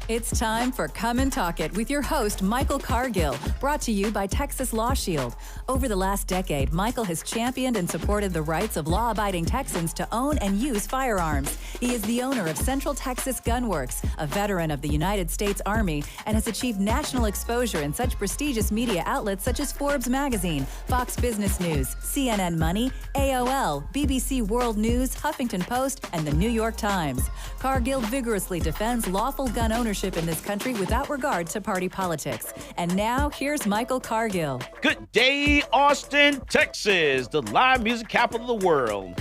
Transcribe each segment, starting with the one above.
It's time for Come and Talk It with your host, Michael Cargill, brought to you by Texas Law Shield. Over the last decade, Michael has championed and supported the rights of law-abiding Texans to own and use firearms. He is the owner of Central Texas Gun Works, a veteran of the United States Army, and has achieved national exposure in such prestigious media outlets such as Forbes Magazine, Fox Business News, CNN Money, AOL, BBC World News, Huffington Post, and the New York Times. Cargill vigorously defends lawful gun ownership in this country without regard to party politics. And now, here's Michael Cargill. Good day, Austin, Texas, the live music capital of the world.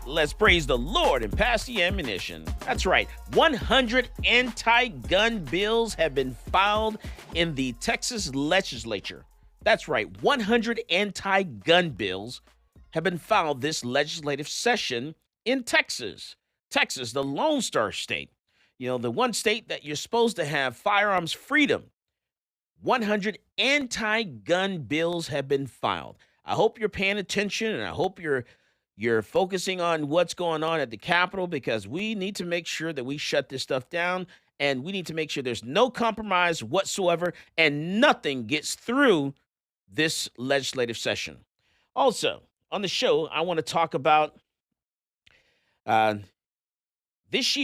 Let's praise the Lord and pass the ammunition. That's right, 100 anti-gun bills have been filed in the Texas Legislature. That's right, 100 anti-gun bills have been filed this legislative session in Texas. Texas, the Lone Star State, the one state that you're supposed to have firearms freedom. 100 anti-gun bills have been filed. I hope you're paying attention, and I hope you're focusing on what's going on at the Capitol, because we need to make sure that we shut this stuff down, and we need to make sure there's no compromise whatsoever and nothing gets through this legislative session. Also, on the show, I want to talk about this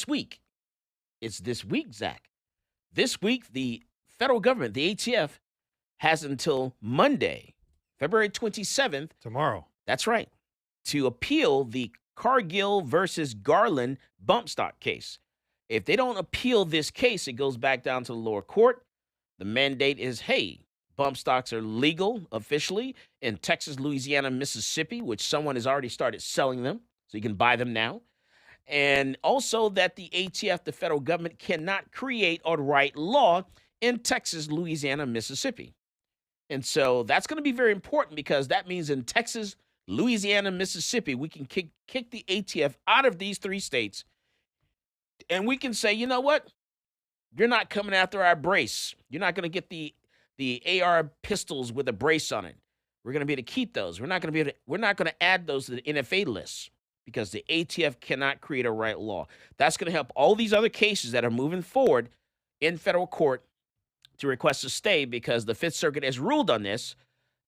week. It's this week, Zach. This week, the federal government, the ATF, has until Monday, February 27th. Tomorrow. That's right. To appeal the Cargill versus Garland bump stock case. If they don't appeal this case, it goes back down to the lower court. The mandate is, hey, bump stocks are legal officially in Texas, Louisiana, Mississippi, which someone has already started selling them, so you can buy them now. And also that the ATF, the federal government, cannot create or write law in Texas, Louisiana, Mississippi. And so that's going to be very important, because that means in Texas, Louisiana, Mississippi, we can kick the ATF out of these three states. And we can say, you know what? You're not coming after our brace. You're not going to get the AR pistols with a brace on it. We're going to be able to keep those. We're not going to add those to the NFA list, because the ATF cannot create a right law. That's going to help all these other cases that are moving forward in federal court to request a stay, because the Fifth Circuit has ruled on this.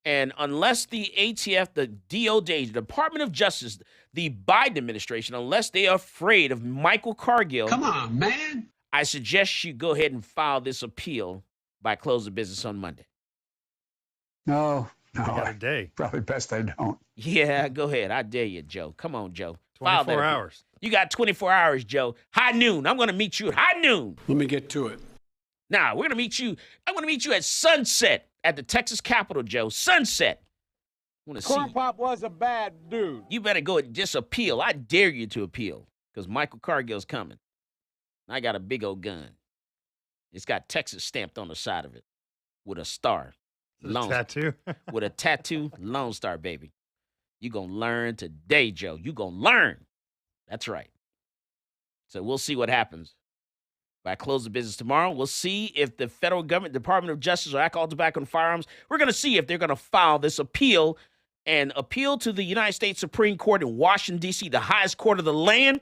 And unless the ATF, the DOJ, the Department of Justice, the Biden administration, unless they are afraid of Michael Cargill, come on, man, I suggest you go ahead and file this appeal by close of business on Monday. No, I got a day. probably best I don't. Yeah, go ahead. I dare you, Joe. Come on, Joe. 24 hours. You got 24 hours, Joe. High noon. I'm going to meet you at high noon. Let me get to it. Now, we're going to meet you. I'm going to meet you at sunset at the Texas Capitol, Joe. Sunset. I want to see. Corn Pop was a bad dude. You better go and just appeal. I dare you to appeal, because Michael Cargill's coming. I got a big old gun. It's got Texas stamped on the side of it with a star. Tattoo? With a tattoo, Lone Star, baby. You going to learn today, Joe. You going to learn. That's right. So we'll see what happens. By close of business tomorrow, we'll see if the federal government, Department of Justice, or Alcohol, Tobacco, and Firearms, we're going to see if they're going to file this appeal and appeal to the United States Supreme Court in Washington, D.C., the highest court of the land,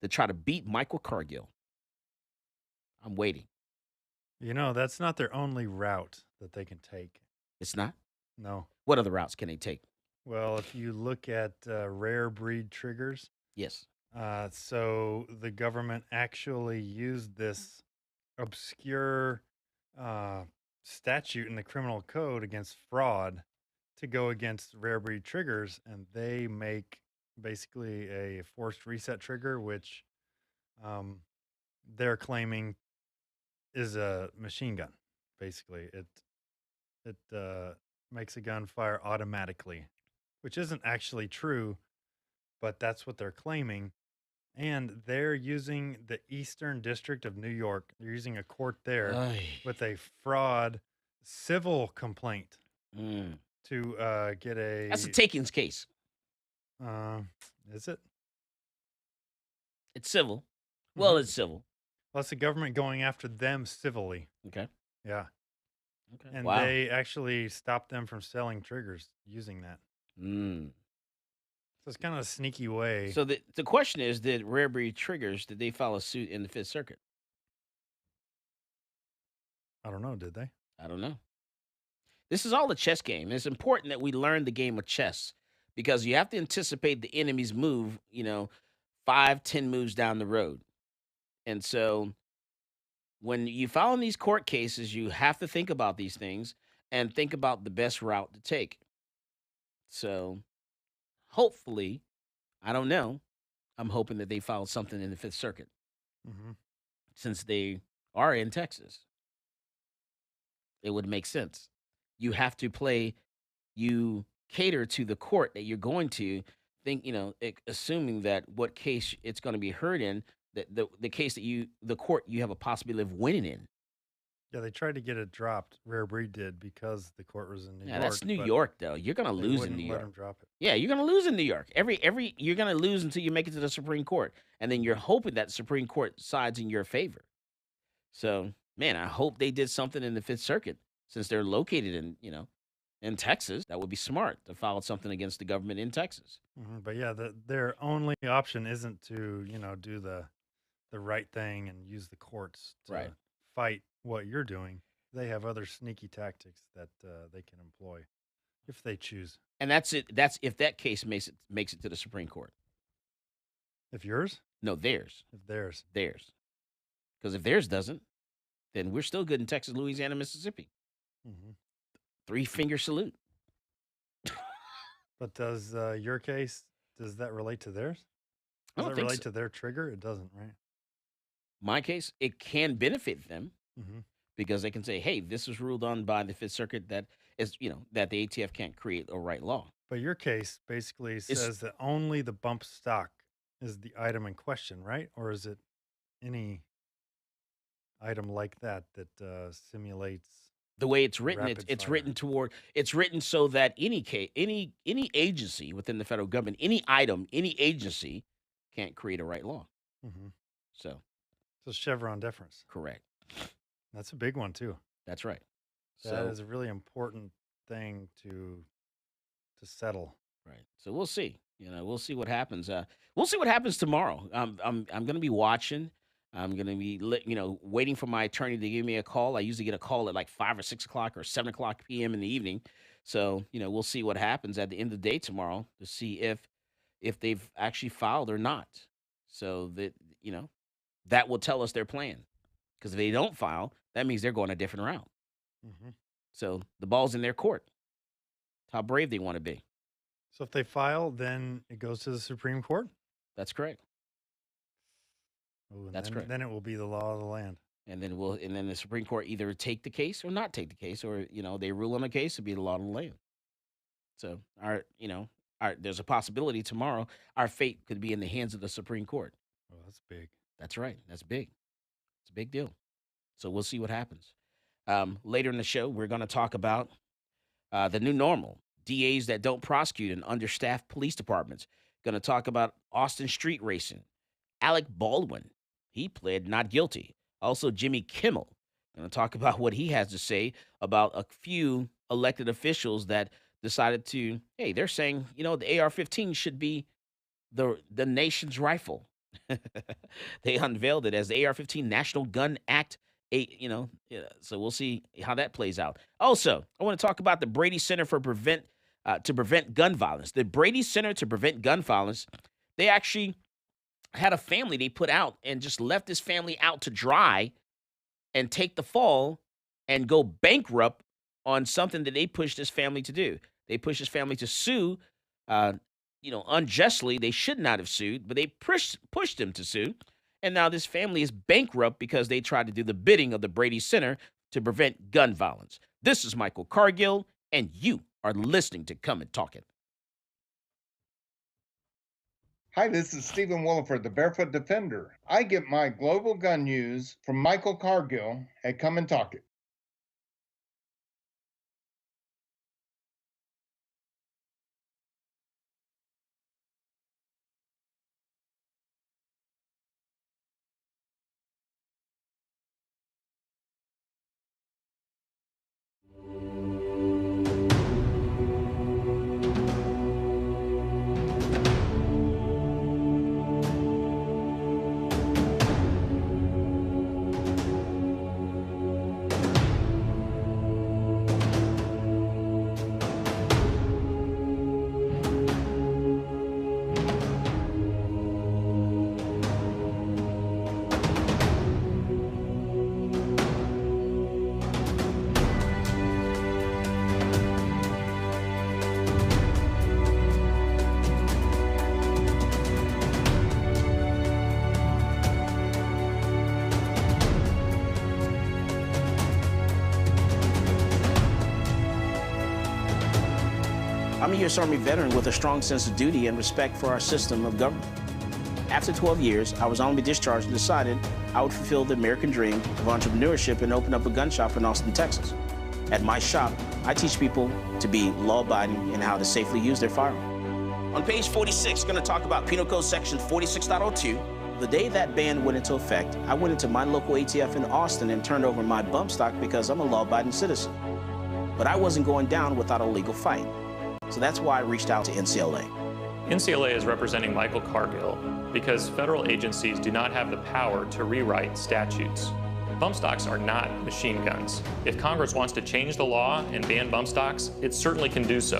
to try to beat Michael Cargill. I'm waiting. That's not their only route that they can take. It's not? No. What other routes can they take? Well, if you look at rare breed triggers. Yes. So the government actually used this obscure statute in the criminal code against fraud to go against rare breed triggers, and they make basically a forced reset trigger, which they're claiming is a machine gun. Basically, it makes a gun fire automatically, which isn't actually true, but that's what they're claiming. And they're using the Eastern District of New York. They're using a court there with a fraud civil complaint to get a... That's a takings case. Is it? It's civil. Well, it's civil. Well, it's the government going after them civilly. Okay. Yeah. Okay. And Wow. they actually stopped them from selling triggers using that. So it's kind of a sneaky way. So the question is, did Rare Breed Triggers, did they file a suit in the Fifth Circuit? I don't know. Did they? I don't know. This is all a chess game. It's important that we learn the game of chess because you have to anticipate the enemy's move, 5, 10 moves down the road. And so when you file in these court cases, you have to think about these things and think about the best route to take. So hopefully, I don't know, I'm hoping that they filed something in the Fifth Circuit Mm-hmm. since they are in Texas. It would make sense. You have to you cater to the court that you're going to think, assuming that what case it's going to be heard in, that the case that the court you have a possibility of winning in. Yeah, they tried to get it dropped. Rare Breed did because the court was in New York. That's New but York, though. You're going to they lose in wouldn't New let York. them drop it. Yeah, you're going to lose in New York. You're going to lose until you make it to the Supreme Court, and then you're hoping that the Supreme Court sides in your favor. So, man, I hope they did something in the Fifth Circuit since they're located in Texas. That would be smart to file something against the government in Texas. Mm-hmm. But yeah, their only option isn't to do the right thing and use the courts to Right. fight what you're doing. They have other sneaky tactics that they can employ if they choose. And that's it. That's if that case makes it to the Supreme Court. If yours, No, theirs. if theirs. Because if theirs doesn't, then we're still good in Texas, Louisiana, Mississippi. Mm-hmm. 3-finger salute. But does your case, does that relate to theirs? I Does don't that think relate so. to their trigger? It doesn't, right? My case, it can benefit them Mm-hmm. because they can say, "Hey, this was ruled on by the Fifth Circuit that that the ATF can't create or write law." But your case basically says that only the bump stock is the item in question, right? Or is it any item like that simulates? The way it's written, Rapid it's fire. written so that any agency within the federal government, any item, any agency can't create or write law. Mm-hmm. So So Chevron deference. correct. That's a big one too. That's right. That So is a really important thing to settle. right. So we'll see. We'll see what happens. We'll see what happens tomorrow. I'm going to be watching. I'm going to be waiting for my attorney to give me a call. I usually get a call at like 5 or 6 o'clock or 7 o'clock p.m. in the evening. So we'll see what happens at the end of the day tomorrow to see if they've actually filed or not. So that will tell us their plan. Because if they don't file, that means they're going a different route. Mm-hmm. So the ball's in their court. How brave they want to be. So if they file, then it goes to the Supreme Court. That's correct. Oh, and That's correct. Then it will be the law of the land. And then the Supreme Court either take the case or not take the case, or they rule on the case to be the law of the land. So there's a possibility tomorrow our fate could be in the hands of the Supreme Court. Oh, that's big. That's right. That's big. It's a big deal. So we'll see what happens. Later in the show, we're going to talk about the new normal, DAs that don't prosecute and understaffed police departments. Going to talk about Austin street racing. Alec Baldwin, he pled not guilty. Also, Jimmy Kimmel, going to talk about what he has to say about a few elected officials that decided to, hey, they're saying, the AR-15 should be the nation's rifle. They unveiled it as the AR-15 National Gun Act. So we'll see how that plays out. Also, I want to talk about the Brady Center to prevent gun violence. The Brady Center to Prevent Gun Violence, they actually had a family they put out and just left this family out to dry and take the fall and go bankrupt on something that they pushed this family to do. They pushed this family to sue, unjustly. They should not have sued, but they pushed them to sue. And now this family is bankrupt because they tried to do the bidding of the Brady Center to prevent gun violence. This is Michael Cargill, and you are listening to Come and Talk It. Hi, this is Stephen Williford, the Barefoot Defender. I get my global gun news from Michael Cargill at Come and Talk It. I'm a U.S. Army veteran with a strong sense of duty and respect for our system of government. After 12 years, I was honorably discharged and decided I would fulfill the American dream of entrepreneurship and open up a gun shop in Austin, Texas. At my shop, I teach people to be law-abiding and how to safely use their firearm. On page 46, going to talk about Penal Code Section 46.02. The day that ban went into effect, I went into my local ATF in Austin and turned over my bump stock because I'm a law-abiding citizen. But I wasn't going down without a legal fight. So that's why I reached out to NCLA. NCLA is representing Michael Cargill because federal agencies do not have the power to rewrite statutes. Bump stocks are not machine guns. If Congress wants to change the law and ban bump stocks, it certainly can do so.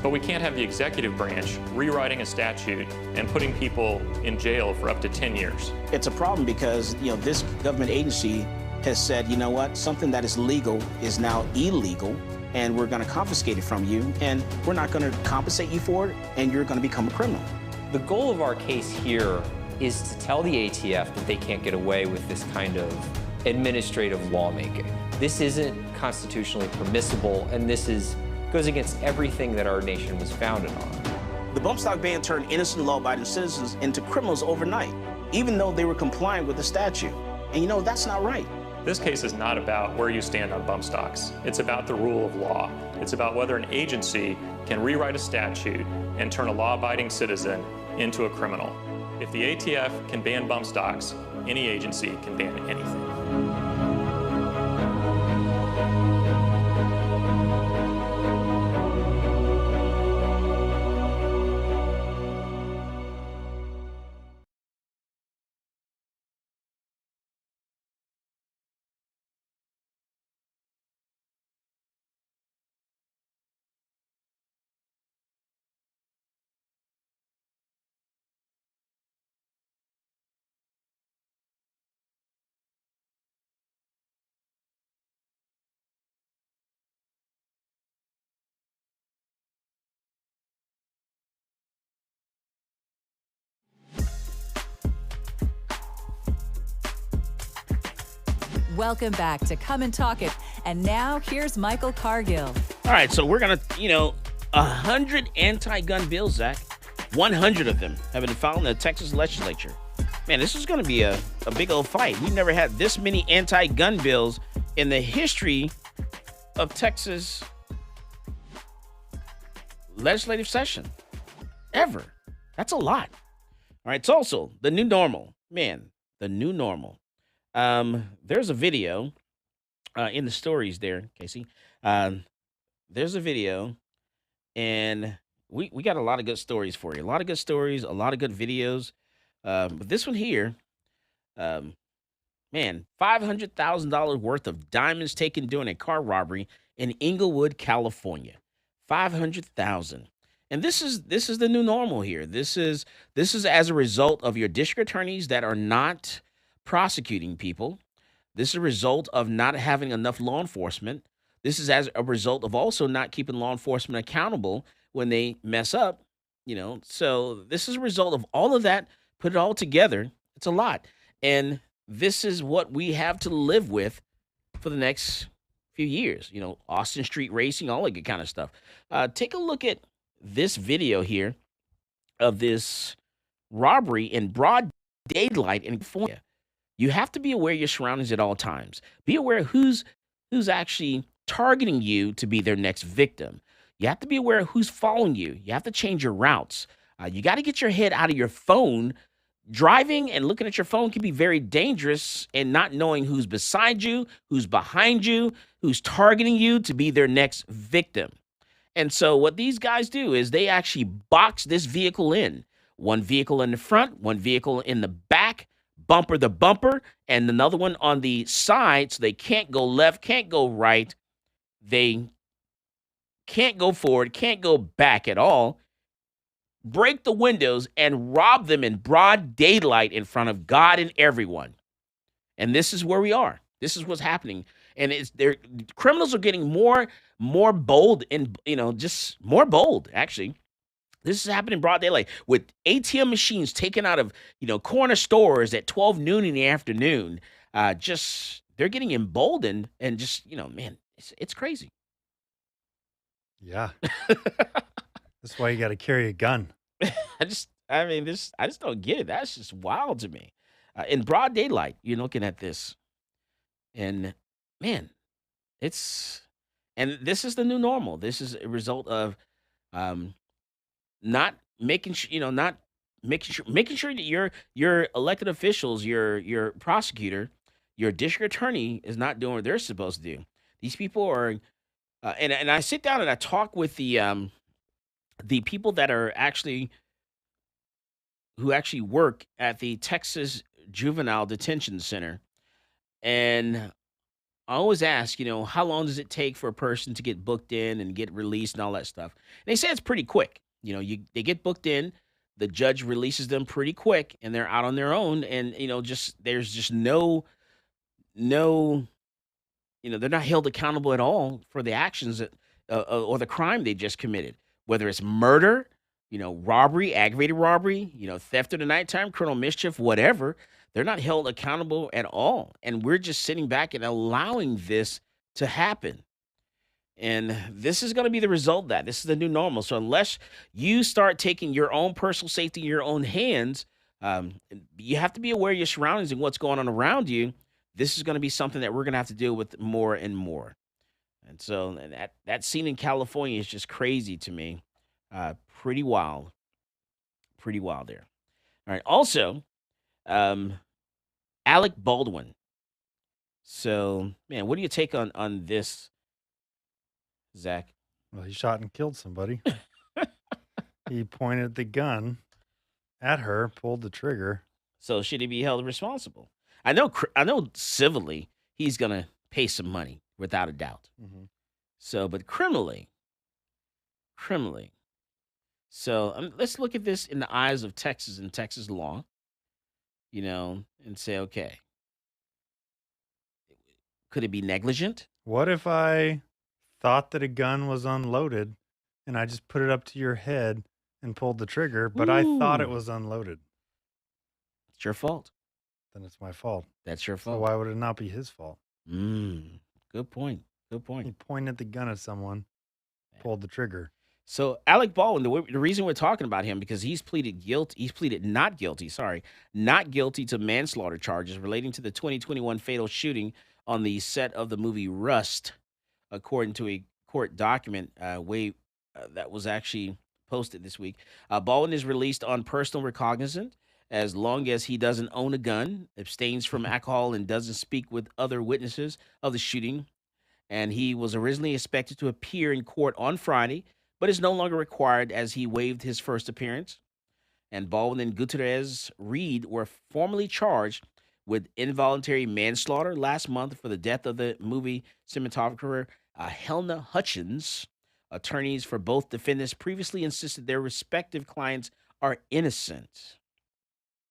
But we can't have the executive branch rewriting a statute and putting people in jail for up to 10 years. It's a problem because, this government agency has said, you know what, something that is legal is now illegal, and we're going to confiscate it from you, and we're not going to compensate you for it, and you're going to become a criminal. The goal of our case here is to tell the ATF that they can't get away with this kind of administrative lawmaking. This isn't constitutionally permissible, and this goes against everything that our nation was founded on. The bump stock ban turned innocent law-abiding citizens into criminals overnight, even though they were compliant with the statute. And that's not right. This case is not about where you stand on bump stocks. It's about the rule of law. It's about whether an agency can rewrite a statute and turn a law-abiding citizen into a criminal. If the ATF can ban bump stocks, any agency can ban anything. Welcome back to Come and Talk It. And now here's Michael Cargill. All right, so we're going to, 100 anti-gun bills, Zach. 100 of them have been filed in the Texas Legislature. Man, this is going to be a big old fight. We've never had this many anti-gun bills in the history of Texas legislative session. Ever. That's a lot. All right, it's also the new normal. Man, the new normal. There's a video in the stories there, Casey. There's a video, and we got a lot of good stories for you. A lot of good stories, a lot of good videos. But this one here, man, $500,000 worth of diamonds taken during a car robbery in Inglewood, California. $500,000. And this is the new normal here. This is as a result of your district attorneys that are not prosecuting people. This is a result of not having enough law enforcement. This is as a result of also not keeping law enforcement accountable when they mess up, So this is a result of all of that. Put it all together. It's a lot. And this is what we have to live with for the next few years. Austin Street racing, all that good kind of stuff. Take a look at this video here of this robbery in broad daylight in California. You have to be aware of your surroundings at all times. Be aware of who's actually targeting you to be their next victim. You have to be aware of who's following you. You have to change your routes. You got to get your head out of your phone. Driving and looking at your phone can be very dangerous, and not knowing who's beside you, who's behind you, who's targeting you to be their next victim. And so what these guys do is they actually box this vehicle in. One vehicle in the front, one vehicle in the back, bumper to bumper, and another one on the side, so they can't go left, can't go right. They can't go forward, can't go back at all. Break the windows and rob them in broad daylight in front of God and everyone. And this is where we are. This is what's happening. And criminals are getting more bold and, just more bold, actually. This is happening in broad daylight with ATM machines taken out of, corner stores at 12 noon in the afternoon. They're getting emboldened and just, man, it's crazy. Yeah. That's why you got to carry a gun. I just don't get it. That's just wild to me. In broad daylight, you're looking at this, and man, it's and this is the new normal. This is a result of um, not making sure, not making sure that your elected officials, your prosecutor, your district attorney is not doing what they're supposed to do. These people are, and I sit down and I talk with the people that are actually who actually work at the Texas Juvenile Detention Center, and I always ask, how long does it take for a person to get booked in and get released and all that stuff? And they say it's pretty quick. They get booked in, the judge releases them pretty quick, and they're out on their own. And just there's just no, they're not held accountable at all for the actions that or the crime they just committed, whether it's murder, robbery, aggravated robbery, theft in the nighttime, criminal mischief, whatever. They're not held accountable at all. And we're just sitting back and allowing this to happen. And this is going to be the result of that. This is the new normal. So unless you start taking your own personal safety in your own hands, you have to be aware of your surroundings and what's going on around you. This is going to be something that we're going to have to deal with more and more. And so that scene in California is just crazy to me. Pretty wild. Pretty wild there. All right. Also, Alec Baldwin. So, man, what do you take on this, Zach? Well, he shot and killed somebody. He pointed the gun at her, pulled the trigger. So should he be held responsible? I know civilly he's gonna pay some money without a doubt. Mm-hmm. So, but criminally. So let's look at this in the eyes of Texas and Texas law, and say, okay, could it be negligent? What if I thought that a gun was unloaded and I just put it up to your head and pulled the trigger, but I thought it was unloaded? It's your fault. Then it's my fault. That's your fault. So why would it not be his fault? Good point. He pointed the gun at someone, pulled the trigger. So Alec Baldwin, the reason we're talking about him, because he's pleaded not guilty to manslaughter charges relating to the 2021 fatal shooting on the set of the movie Rust, according to a court document that was actually posted this week. Baldwin is released on personal recognizance as long as he doesn't own a gun, abstains from alcohol, and doesn't speak with other witnesses of the shooting. And he was originally expected to appear in court on Friday, but is no longer required as he waived his first appearance. And Baldwin and Gutierrez Reed were formally charged with involuntary manslaughter last month for the death of the movie cinematographer Helena Hutchins. Attorneys for both defendants previously insisted their respective clients are innocent.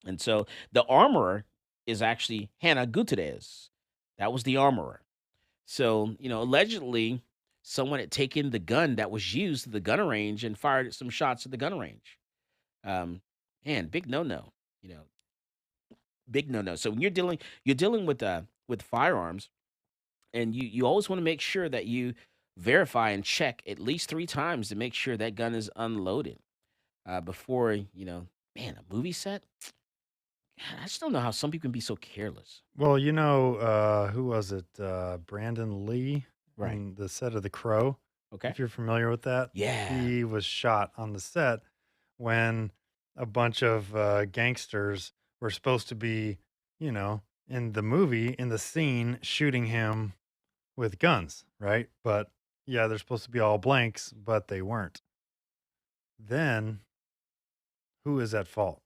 And so the armorer is actually Hannah Gutierrez. That was the armorer. So, allegedly, someone had taken the gun that was used at the gun range and fired some shots at the gun range. Big no-no, big no-no. So when you're dealing with firearms, and you always want to make sure that you verify and check at least 3 times to make sure that gun is unloaded before, a movie set. I just don't know how some people can be so careless. Well, who was it? Brandon Lee, Right. in the set of The Crow. Okay. If you're familiar with that. Yeah. He was shot on the set when a bunch of gangsters were supposed to be, in the movie, in the scene, shooting him with guns, right? But yeah, they're supposed to be all blanks, but they weren't. Then who is at fault?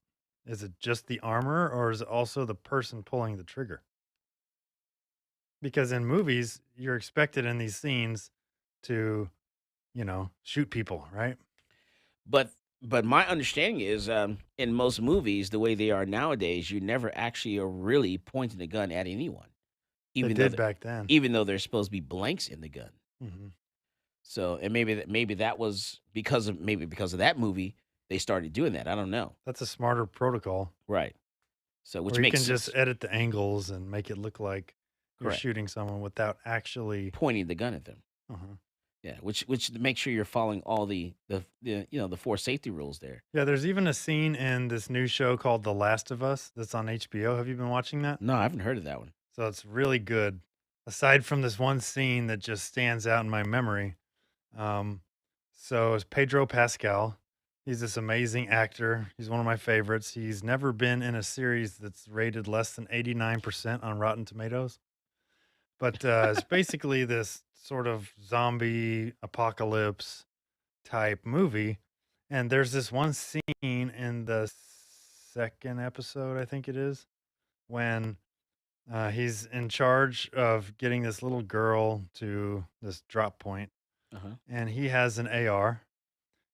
Is it just the armor, or is it also the person pulling the trigger? Because in movies, you're expected in these scenes to, shoot people, right? But my understanding is, in most movies, the way they are nowadays, you never actually are really pointing the gun at anyone. They did back then. Even though there's supposed to be blanks in the gun. Mm-hmm. So, and maybe that was because of that movie they started doing that. I don't know. That's a smarter protocol. Right. So which Or you makes can sense. just edit the angles and make it look like you're Correct. shooting someone without actually Pointing the gun at them. Uh-huh. Yeah, which make sure you're following all the the 4 safety rules there. Yeah, there's even a scene in this new show called The Last of Us that's on HBO. Have you been watching that? No, I haven't heard of that one. So it's really good. Aside from this one scene that just stands out in my memory. So it's Pedro Pascal. He's this amazing actor. He's one of my favorites. He's never been in a series that's rated less than 89% on Rotten Tomatoes. But it's basically this sort of zombie apocalypse type movie. And there's this one scene in the second episode, I think it is, when he's in charge of getting this little girl to this drop point, Uh-huh. and he has an AR,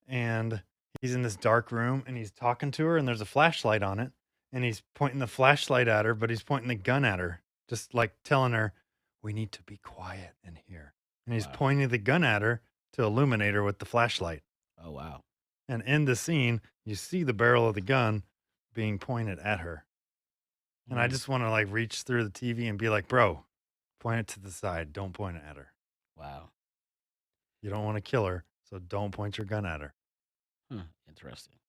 and he's in this dark room, and he's talking to her, and there's a flashlight on it, and he's pointing the flashlight at her, but he's pointing the gun at her, just like telling her, we need to be quiet in here. And he's Wow. pointing the gun at her to illuminate her with the flashlight. Oh, wow. And in the scene, you see the barrel of the gun being pointed at her. And I Mm. just want to like reach through the TV and be like, bro, point it to the side. Don't point it at her. Wow. You don't want to kill her, so don't point your gun at her. Interesting.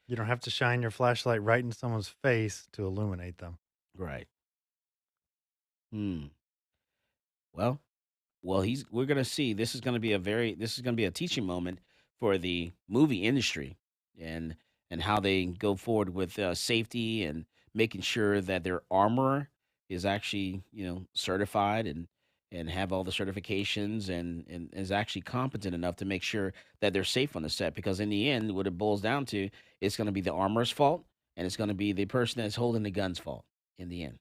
You don't have to shine your flashlight right in someone's face to illuminate them. Right. Hmm. Well, we're going to see this is going to be a teaching moment for the movie industry and how they go forward with safety and making sure that their armor is actually, certified and have all the certifications and is actually competent enough to make sure that they're safe on the set, because in the end what it boils down to, it's going to be the armor's fault, and it's going to be the person that's holding the gun's fault in the end,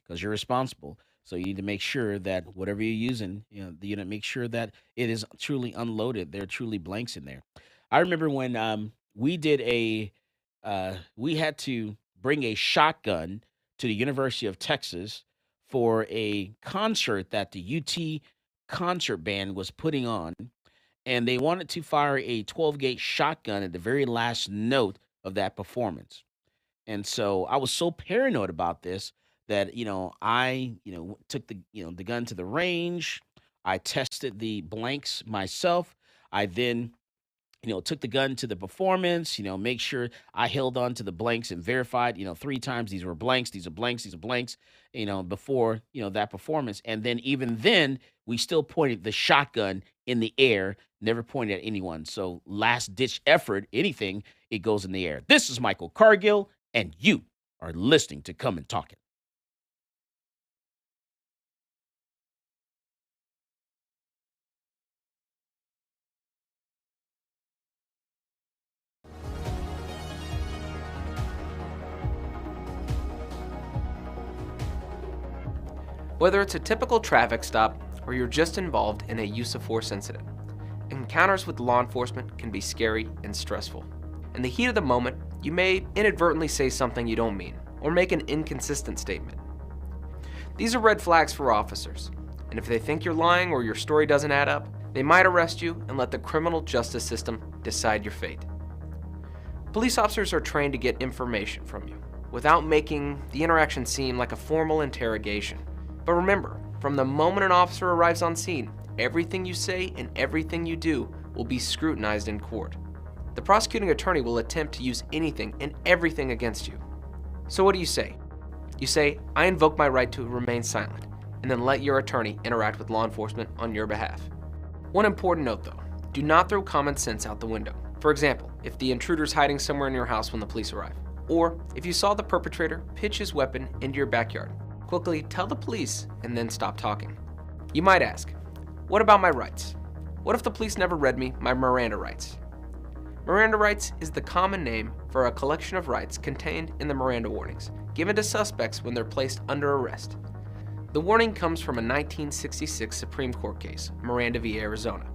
because you're responsible. So you need to make sure that whatever you're using, the unit, make sure that it is truly unloaded. There are truly blanks in there. I remember when we did we had to bring a shotgun to the University of Texas for a concert that the UT concert band was putting on, and they wanted to fire a 12-gauge shotgun at the very last note of that performance. And so I was so paranoid about this that, I, took the gun to the range. I tested the blanks myself. I then, took the gun to the performance, make sure I held on to the blanks and verified, 3 times these were blanks, these are blanks, these are blanks, before, that performance. And then even then, we still pointed the shotgun in the air, never pointed at anyone. So last ditch effort, anything, it goes in the air. This is Michael Cargill, and you are listening to Come and Talk It. Whether it's a typical traffic stop or you're just involved in a use of force incident, encounters with law enforcement can be scary and stressful. In the heat of the moment, you may inadvertently say something you don't mean or make an inconsistent statement. These are red flags for officers, and if they think you're lying or your story doesn't add up, they might arrest you and let the criminal justice system decide your fate. Police officers are trained to get information from you without making the interaction seem like a formal interrogation. But remember, from the moment an officer arrives on scene, everything you say and everything you do will be scrutinized in court. The prosecuting attorney will attempt to use anything and everything against you. So what do you say? You say, I invoke my right to remain silent, and then let your attorney interact with law enforcement on your behalf. One important note though, do not throw common sense out the window. For example, if the intruder's hiding somewhere in your house when the police arrive, or if you saw the perpetrator pitch his weapon into your backyard, quickly tell the police and then stop talking. You might ask, what about my rights? What if the police never read me my Miranda rights? Miranda rights is the common name for a collection of rights contained in the Miranda warnings, given to suspects when they're placed under arrest. The warning comes from a 1966 Supreme Court case, Miranda v. Arizona.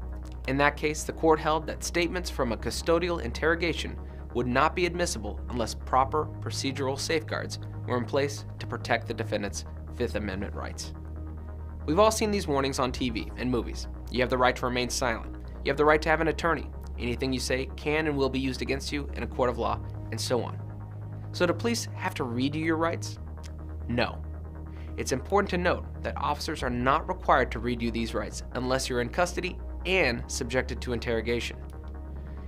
In that case, the court held that statements from a custodial interrogation would not be admissible unless proper procedural safeguards were in place to protect the defendant's Fifth Amendment rights. We've all seen these warnings on TV and movies. You have the right to remain silent. You have the right to have an attorney. Anything you say can and will be used against you in a court of law, and so on. So do police have to read you your rights? No. It's important to note that officers are not required to read you these rights unless you're in custody and subjected to interrogation.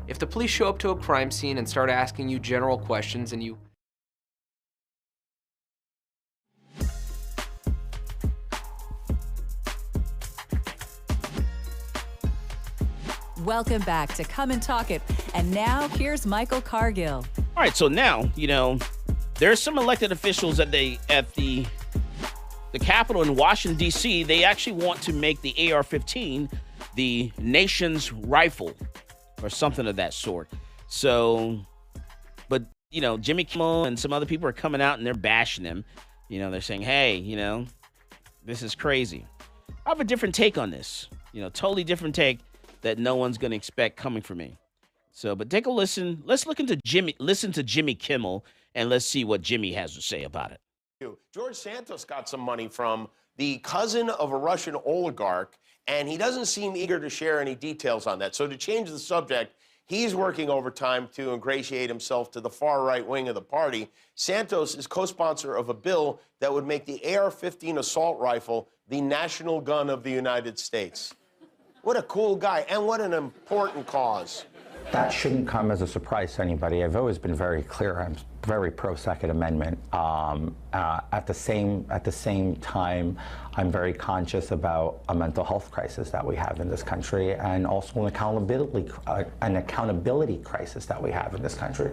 If the police show up to a crime scene and start asking you general questions and you Welcome back to Come and Talk It. And now here's Michael Cargill. All right, so now, there's some elected officials at the Capitol in Washington, D.C. They actually want to make the AR-15 the nation's rifle or something of that sort. So, but, Jimmy Kimmel and some other people are coming out and they're bashing him. They're saying, hey, this is crazy. I have a different take on this, totally different take that no one's going to expect coming from me. So, but take a listen. Let's listen to Jimmy Kimmel, and let's see what Jimmy has to say about it. George Santos got some money from the cousin of a Russian oligarch, and he doesn't seem eager to share any details on that. So to change the subject, he's working overtime to ingratiate himself to the far right wing of the party. Santos is co-sponsor of a bill that would make the AR-15 assault rifle the national gun of the United States. What a cool guy, and what an important cause. That shouldn't come as a surprise to anybody. I've always been very clear. I'm very pro-Second Amendment. At the same time, I'm very conscious about a mental health crisis that we have in this country, and also an accountability crisis that we have in this country.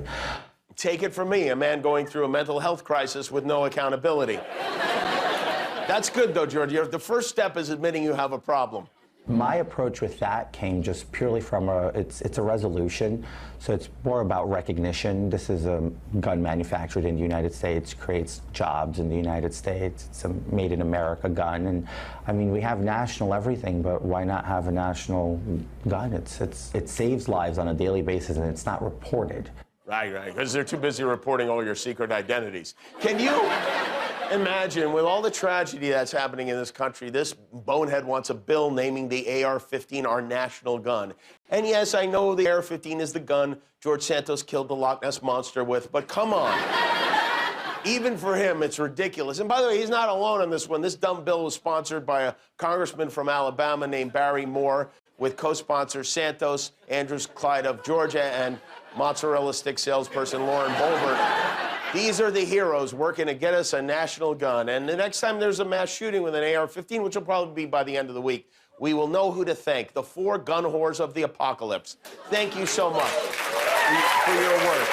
Take it from me, a man going through a mental health crisis with no accountability. That's good, though, George. The first step is admitting you have a problem. My approach with that came just purely from it's a resolution, so it's more about recognition. This is a gun manufactured in the United States, creates jobs in the United States. It's a made in America gun, and I mean, we have national everything, but why not have a national gun? It saves lives on a daily basis, and it's not reported. Right, because they're too busy reporting all your secret identities. Can you imagine, with all the tragedy that's happening in this country, this bonehead wants a bill naming the AR-15 our national gun. And yes, I know the AR-15 is the gun George Santos killed the Loch Ness Monster with, but come on. Even for him, it's ridiculous. And by the way, he's not alone on this one. This dumb bill was sponsored by a congressman from Alabama named Barry Moore, with co-sponsors Santos, Andrews Clyde of Georgia, and mozzarella stick salesperson Lauren Boebert. These are the heroes working to get us a national gun. And the next time there's a mass shooting with an AR-15, which will probably be by the end of the week, we will know who to thank, the 4 gun whores of the apocalypse. Thank you so much for your work.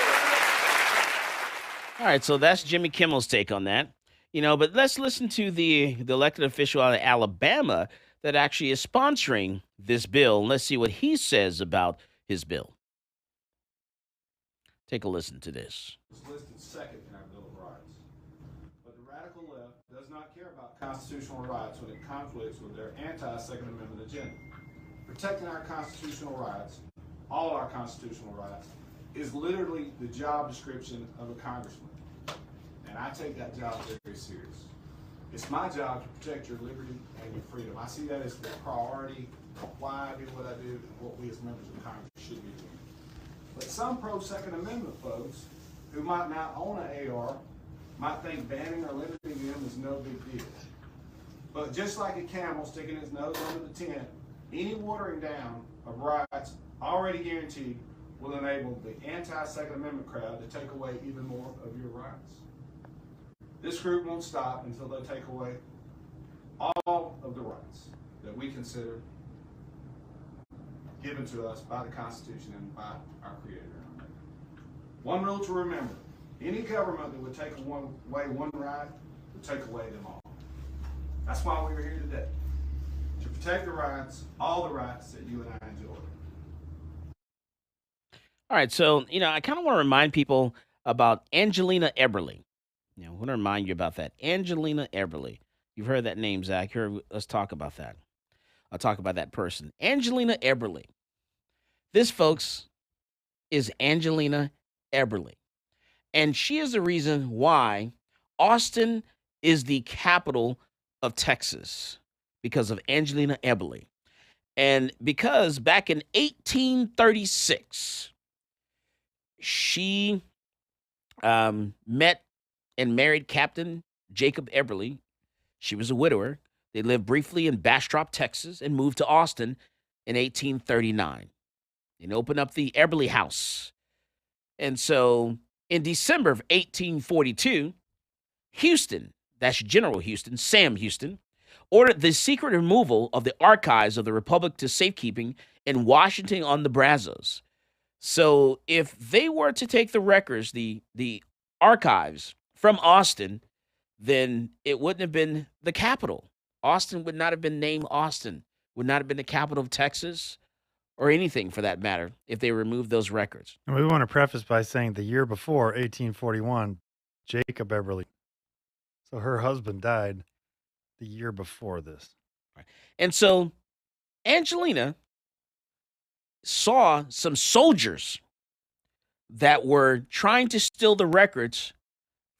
All right, so that's Jimmy Kimmel's take on that. But let's listen to the elected official out of Alabama that actually is sponsoring this bill. And let's see what he says about his bill. Take a listen to this. It's listed second in our Bill of Rights. But the radical left does not care about constitutional rights when it conflicts with their anti-Second Amendment agenda. Protecting our constitutional rights, all our constitutional rights, is literally the job description of a congressman. And I take that job very serious. It's my job to protect your liberty and your freedom. I see that as the priority of why I do what I do and what we as members of Congress should be doing. But some pro-Second Amendment folks who might not own an AR might think banning or limiting them is no big deal. But just like a camel sticking its nose under the tent, any watering down of rights already guaranteed will enable the anti-Second Amendment crowd to take away even more of your rights. This group won't stop until they take away all of the rights that we consider given to us by the Constitution and by our Creator. One rule to remember: any government that would take away one right would take away them all. That's why we are here today, to protect the rights, all the rights that you and I enjoy. All right, so, I kind of want to remind people about Angelina Eberly. I want to remind you about that. Angelina Eberly. You've heard that name, Zach. Here, let's talk about that. I'll talk about that person. Angelina Eberly. This, folks, is Angelina Eberly. And she is the reason why Austin is the capital of Texas, because of Angelina Eberly. And because back in 1836, she met and married Captain Jacob Eberly. She was a widower. They lived briefly in Bastrop, Texas, and moved to Austin in 1839 and opened up the Eberly House. And so in December of 1842, Houston, that's General Houston, Sam Houston, ordered the secret removal of the archives of the Republic to safekeeping in Washington on the Brazos. So if they were to take the records, the archives from Austin, then it wouldn't have been the capital. Austin would not have been named Austin, would not have been the capital of Texas or anything for that matter if they removed those records. And we want to preface by saying the year before, 1841, Jacob Eberly. So her husband died the year before this. And so Angelina saw some soldiers that were trying to steal the records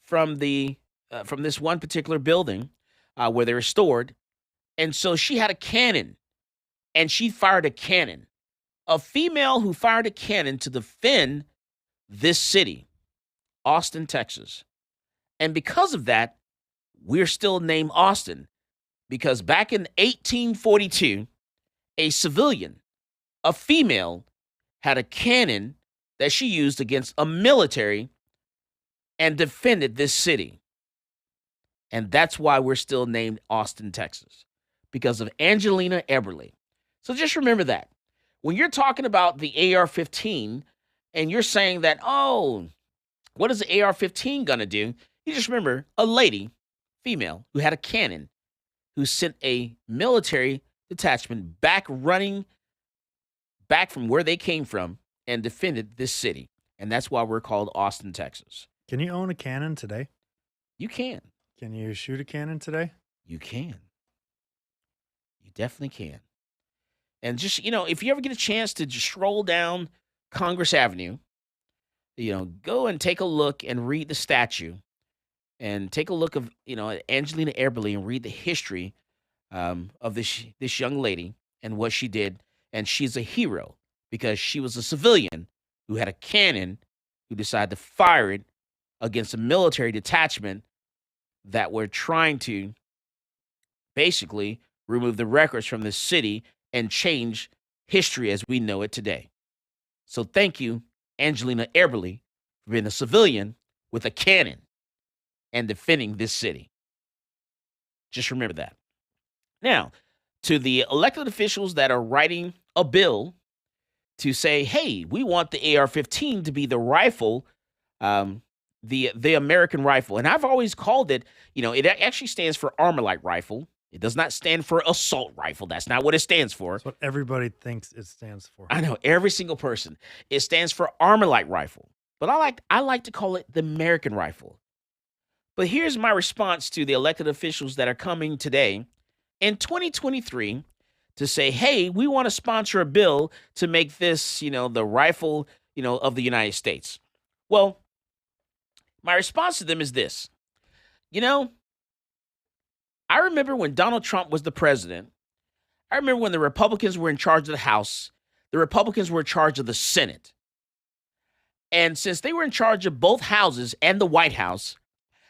from this one particular building where they were stored. And so she had a cannon, and she fired a cannon. A female who fired a cannon to defend this city, Austin, Texas. And because of that, we're still named Austin, because back in 1842, a civilian, a female, had a cannon that she used against a military and defended this city. And that's why we're still named Austin, Texas, because of Angelina Eberly. So just remember that. When you're talking about the AR-15 and you're saying that, oh, what is the AR-15 going to do? You just remember a lady, female, who had a cannon, who sent a military detachment running back from where they came from and defended this city. And that's why we're called Austin, Texas. Can you own a cannon today? You can. Can you shoot a cannon today? You can. You definitely can. And just, if you ever get a chance to just stroll down Congress Avenue, go and take a look and read the statue and take a look of, Angelina Eberly and read the history of this young lady and what she did. And she's a hero because she was a civilian who had a cannon who decided to fire it against a military detachment that were trying to basically remove the records from the city and change history as we know it today. So thank you, Angelina Eberly, for being a civilian with a cannon and defending this city. Just remember that. Now, to the elected officials that are writing a bill to say, hey, we want the AR-15 to be the rifle, the American rifle. And I've always called it, it actually stands for Armalite rifle. It does not stand for assault rifle. That's not what it stands for. That's what everybody thinks it stands for. I know, every single person. It stands for Armalite rifle. But I like to call it the American rifle. But here's my response to the elected officials that are coming today in 2023 to say, hey, we want to sponsor a bill to make this, the rifle, of the United States. Well, my response to them is this. I remember when Donald Trump was the president. I remember when the Republicans were in charge of the House. The Republicans were in charge of the Senate. And since they were in charge of both houses and the White House,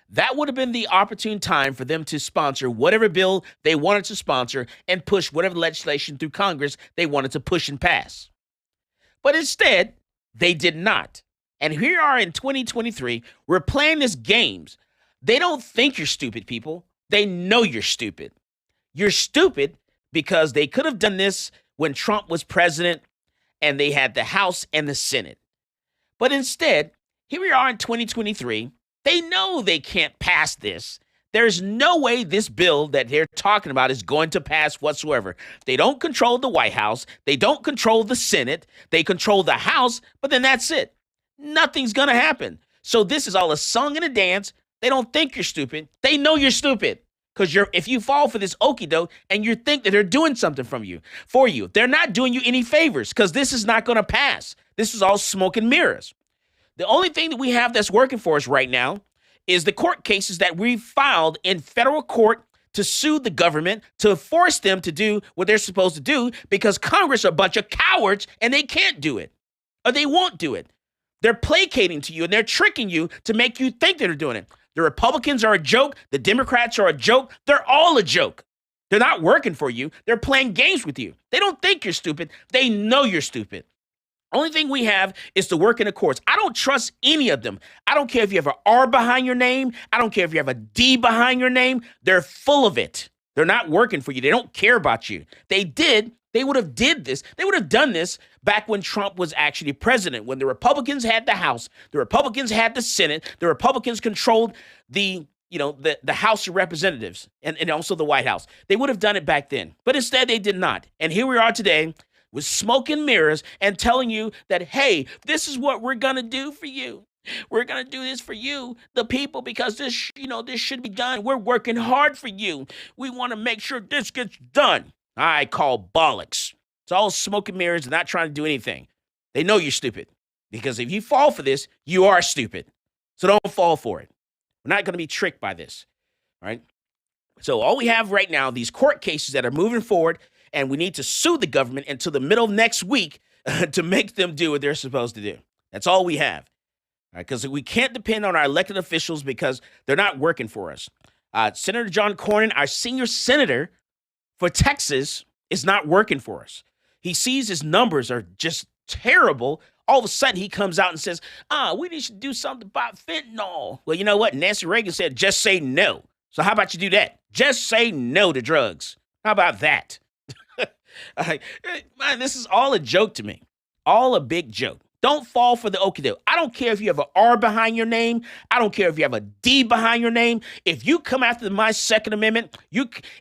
that would have been the opportune time for them to sponsor whatever bill they wanted to sponsor and push whatever legislation through Congress they wanted to push and pass. But instead, they did not. And here we are in 2023, we're playing these games. They don't think you're stupid, people. They know you're stupid. You're stupid because they could have done this when Trump was president and they had the House and the Senate. But instead, here we are in 2023. They know they can't pass this. There's no way this bill that they're talking about is going to pass whatsoever. They don't control the White House. They don't control the Senate. They control the House, but then that's it. Nothing's going to happen. So this is all a song and a dance. They don't think you're stupid. They know you're stupid. Because if you fall for this okie doke and you think that they're doing something for you, they're not doing you any favors because this is not going to pass. This is all smoke and mirrors. The only thing that we have that's working for us right now is the court cases that we filed in federal court to sue the government, to force them to do what they're supposed to do because Congress are a bunch of cowards and they can't do it or they won't do it. They're placating to you and they're tricking you to make you think that they're doing it. The Republicans are a joke. The Democrats are a joke. They're all a joke. They're not working for you. They're playing games with you. They don't think you're stupid. They know you're stupid. Only thing we have is to work in the courts. I don't trust any of them. I don't care if you have an R behind your name. I don't care if you have a D behind your name. They're full of it. They're not working for you. They don't care about you. They would have did this. They would have done this back when Trump was actually president, when the Republicans had the House, the Republicans had the Senate, the Republicans controlled the House of Representatives and also the White House. They would have done it back then. But instead, they did not. And here we are today with smoke and mirrors and telling you that, hey, this is what we're going to do for you. We're going to do this for you, the people, because this should be done. We're working hard for you. We want to make sure this gets done. I call bollocks. It's all smoke and mirrors and not trying to do anything. They know you're stupid because if you fall for this, you are stupid. So don't fall for it. We're not going to be tricked by this. All right. So all we have right now, these court cases that are moving forward, and we need to sue the government until the middle of next week to make them do what they're supposed to do. That's all we have. All right, because we can't depend on our elected officials because they're not working for us. Senator John Cornyn, our senior senator for Texas, is not working for us. He sees his numbers are just terrible. All of a sudden, he comes out and says, we need to do something about fentanyl. Well, you know what? Nancy Reagan said, just say no. So how about you do that? Just say no to drugs. How about that? Man, this is all a joke to me. All a big joke. Don't fall for the okie doke. I don't care if you have an R behind your name. I don't care if you have a D behind your name. If you come after my Second Amendment,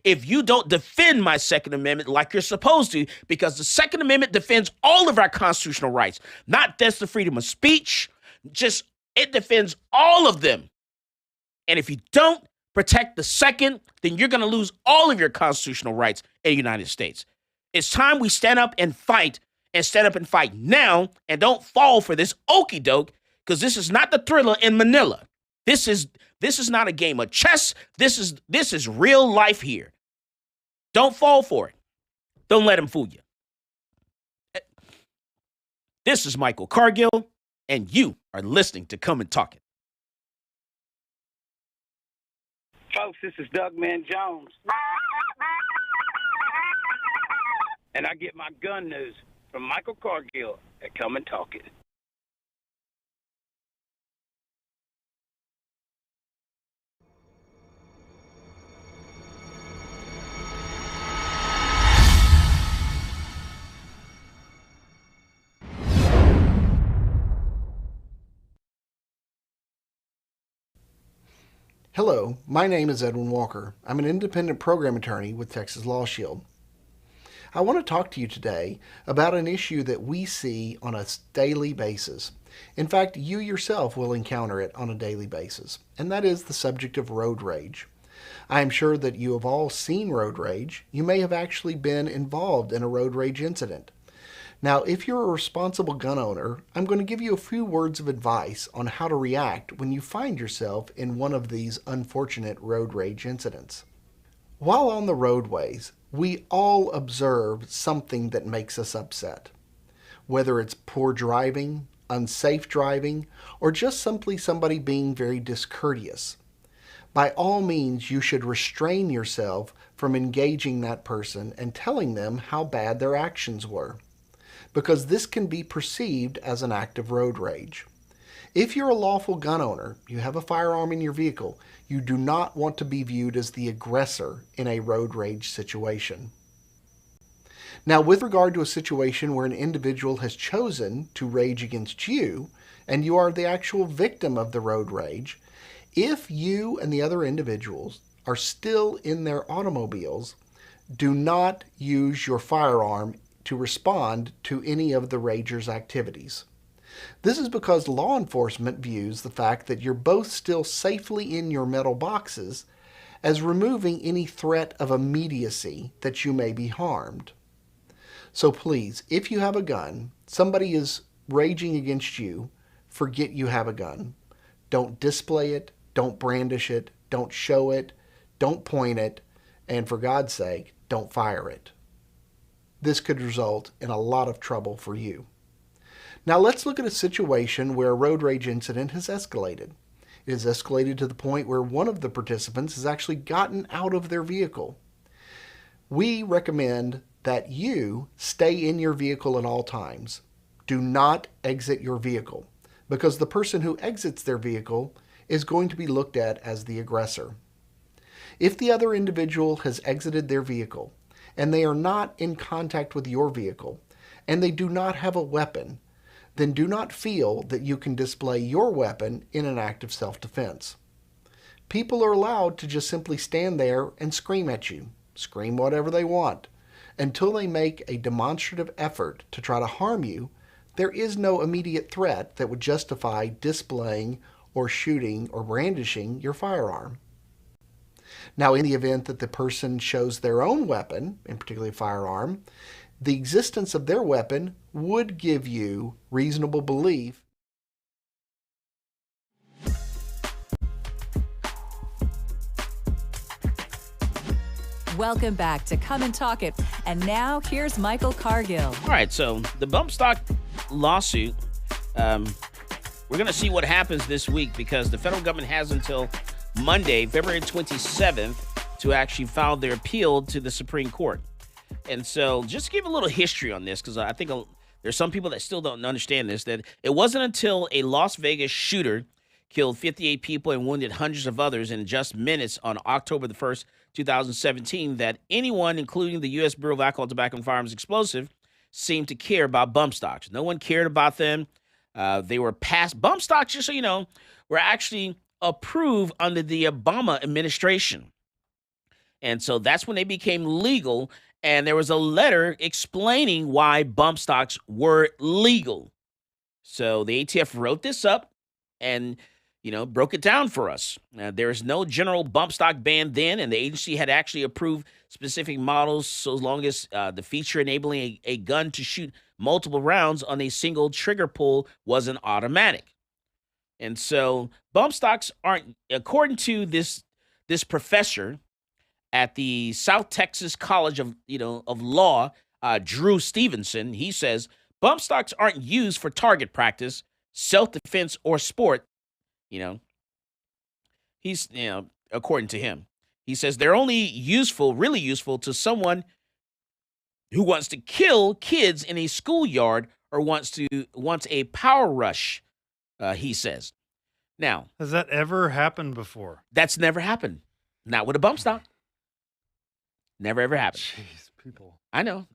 if you don't defend my Second Amendment like you're supposed to, because the Second Amendment defends all of our constitutional rights, not just the freedom of speech, it defends all of them. And if you don't protect the second, then you're going to lose all of your constitutional rights in the United States. It's time we stand up and fight now and don't fall for this okie doke, because this is not the Thriller in Manila. This is not a game of chess. This is real life here. Don't fall for it. Don't let him fool you. This is Michael Cargill, and you are listening to Come and Talk It. Folks, this is Doug Man Jones. And I get my gun news from Michael Cargill at Come and Talk It. Hello, my name is Edwin Walker. I'm an independent program attorney with Texas Law Shield. I want to talk to you today about an issue that we see on a daily basis. In fact, you yourself will encounter it on a daily basis, and that is the subject of road rage. I am sure that you have all seen road rage. You may have actually been involved in a road rage incident. Now, if you're a responsible gun owner, I'm going to give you a few words of advice on how to react when you find yourself in one of these unfortunate road rage incidents. While on the roadways, we all observe something that makes us upset. Whether it's poor driving, unsafe driving, or just simply somebody being very discourteous. By all means, you should restrain yourself from engaging that person and telling them how bad their actions were, because this can be perceived as an act of road rage. If you're a lawful gun owner, you have a firearm in your vehicle, you do not want to be viewed as the aggressor in a road rage situation. Now, with regard to a situation where an individual has chosen to rage against you, and you are the actual victim of the road rage, if you and the other individuals are still in their automobiles, do not use your firearm to respond to any of the rager's activities. This is because law enforcement views the fact that you're both still safely in your metal boxes as removing any threat of immediacy that you may be harmed. So please, if you have a gun, somebody is raging against you, forget you have a gun. Don't display it, don't brandish it, don't show it, don't point it, and for God's sake, don't fire it. This could result in a lot of trouble for you. Now let's look at a situation where a road rage incident has escalated. It has escalated to the point where one of the participants has actually gotten out of their vehicle. we recommend that you stay in your vehicle at all times. Do not exit your vehicle, because the person who exits their vehicle is going to be looked at as the aggressor. If the other individual has exited their vehicle and they are not in contact with your vehicle and they do not have a weapon, then do not feel that you can display your weapon in an act of self-defense. People are allowed to just simply stand there and scream at you, scream whatever they want. Until they make a demonstrative effort to try to harm you, there is no immediate threat that would justify displaying or shooting or brandishing your firearm. Now, in the event that the person shows their own weapon, in particular a firearm, the existence of their weapon would give you reasonable belief. Welcome back to Come and Talk It. And now here's Michael Cargill. All right, so the bump stock lawsuit, we're going to see what happens this week because the federal government has until Monday, February 27th, to actually file their appeal to the Supreme Court. And so just to give a little history on this, because I think there's some people that still don't understand this, that it wasn't until a Las Vegas shooter killed 58 people and wounded hundreds of others in just minutes on October the 1st, 2017, that anyone, including the U.S. Bureau of Alcohol, Tobacco, and Firearms Explosive, seemed to care about bump stocks. No one cared about them. They were passed. Bump stocks, just so you know, were actually approved under the Obama administration. And so that's when they became legal. And there was a letter explaining why bump stocks were legal. So the ATF wrote this up and, broke it down for us. There is no general bump stock ban then, and the agency had actually approved specific models so long as the feature enabling a gun to shoot multiple rounds on a single trigger pull was an automatic. And so bump stocks aren't, according to this professor at the South Texas College of Law, Drew Stevenson, he says bump stocks aren't used for target practice, self-defense, or sport. He's, according to him, he says they're only really useful to someone who wants to kill kids in a schoolyard or wants a power rush, he says. Now, has that ever happened before? That's never happened. Not with a bump stock. Never, ever happened. Jeez, people. I know.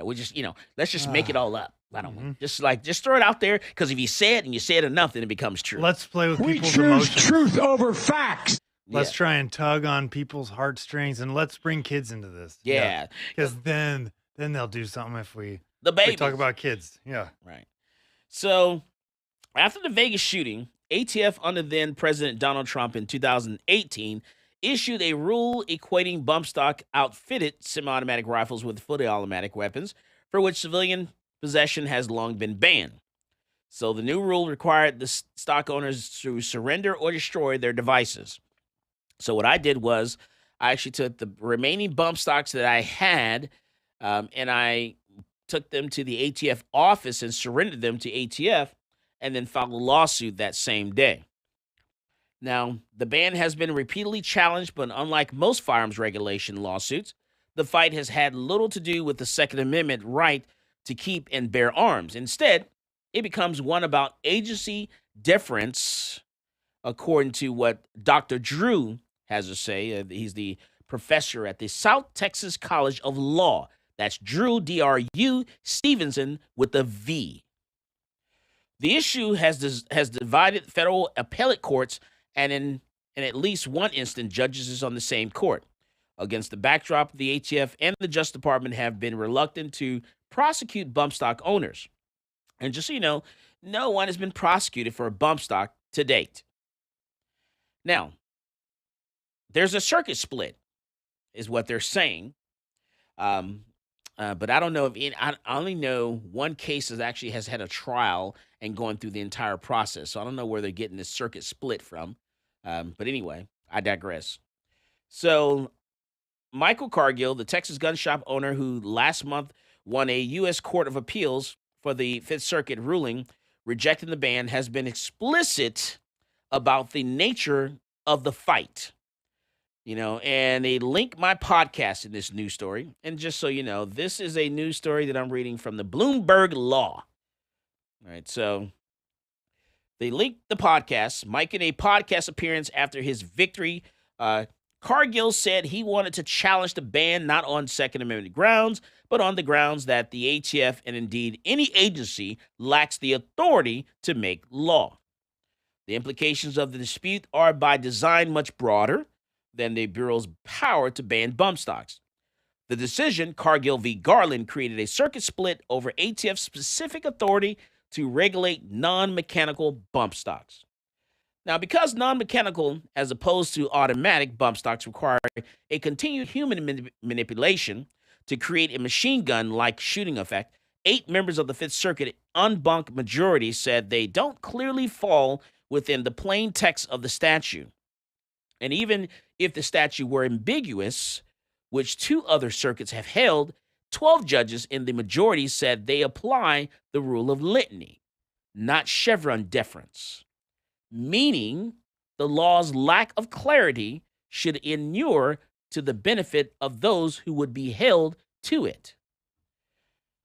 We just, let's just make it all up. I don't know. Just throw it out there, because if you say it and you say it enough, then it becomes true. Let's play with people's emotions. Truth over facts. Let's try and tug on people's heartstrings, and let's bring kids into this. Yeah. Because then they'll do something if we babies. Talk about kids. Yeah. Right. So after the Vegas shooting, ATF under then President Donald Trump in 2018 issued a rule equating bump stock outfitted semi-automatic rifles with fully automatic weapons, for which civilian possession has long been banned. So the new rule required the stock owners to surrender or destroy their devices. So what I did was I actually took the remaining bump stocks that I had, and I took them to the ATF office and surrendered them to ATF, and then filed a lawsuit that same day. Now, the ban has been repeatedly challenged, but unlike most firearms regulation lawsuits, the fight has had little to do with the Second Amendment right to keep and bear arms. Instead, it becomes one about agency deference, according to what Dr. Drew has to say. He's the professor at the South Texas College of Law. That's Drew, D-R-U, Stevenson with a V. The issue has divided federal appellate courts, and in at least one instance, judges is on the same court. Against the backdrop, the ATF and the Justice Department have been reluctant to prosecute bump stock owners. And just so you know, no one has been prosecuted for a bump stock to date. Now, there's a circuit split, is what they're saying. But I don't know if I only know one case has had a trial and going through the entire process. So I don't know where they're getting this circuit split from. But anyway, I digress. So Michael Cargill, the Texas gun shop owner who last month won a U.S. Court of Appeals for the Fifth Circuit ruling rejecting the ban, has been explicit about the nature of the fight. And they link my podcast in this news story. And just so you know, this is a news story that I'm reading from the Bloomberg Law. All right, so they linked the podcast. Mike, in a podcast appearance after his victory, Cargill said he wanted to challenge the ban not on Second Amendment grounds, but on the grounds that the ATF and indeed any agency lacks the authority to make law. The implications of the dispute are by design much broader than the Bureau's power to ban bump stocks. The decision, Cargill v. Garland, created a circuit split over ATF's specific authority to regulate non-mechanical bump stocks. Now, because non-mechanical as opposed to automatic bump stocks require a continued human manipulation to create a machine gun-like shooting effect, 8 members of the Fifth Circuit en banc majority said they don't clearly fall within the plain text of the statute. And even if the statute were ambiguous, which 2 other circuits have held, 12 judges in the majority said they apply the rule of litany, not Chevron deference, meaning the law's lack of clarity should inure to the benefit of those who would be held to it,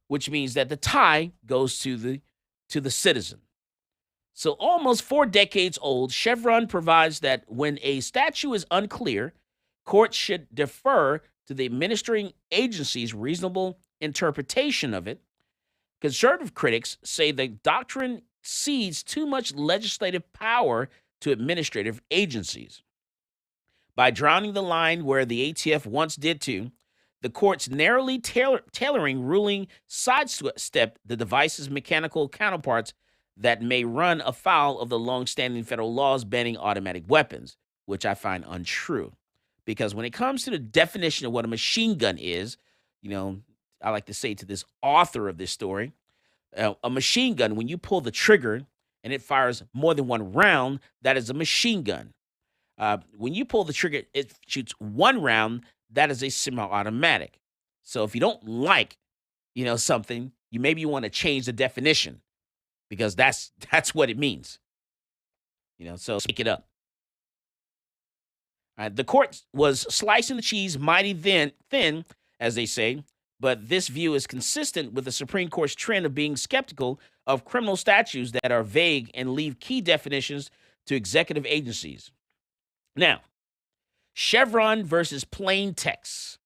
which means that the tie goes to the citizen. So almost 4 decades old, Chevron provides that when a statute is unclear, courts should defer to the administering agency's reasonable interpretation of it. Conservative critics say the doctrine cedes too much legislative power to administrative agencies. By drawing the line where the ATF once did too, the court's narrowly tailoring ruling sidestepped the device's mechanical counterparts that may run afoul of the long-standing federal laws banning automatic weapons, which I find untrue. Because when it comes to the definition of what a machine gun is, I like to say to this author of this story, a machine gun, when you pull the trigger and it fires more than 1 round, that is a machine gun. When you pull the trigger, it shoots 1 round, that is a semi-automatic. So if you don't like, something, maybe you want to change the definition, because that's what it means. So pick it up. The court was slicing the cheese mighty thin, as they say, but this view is consistent with the Supreme Court's trend of being skeptical of criminal statutes that are vague and leave key definitions to executive agencies. Now, Chevron versus plain text.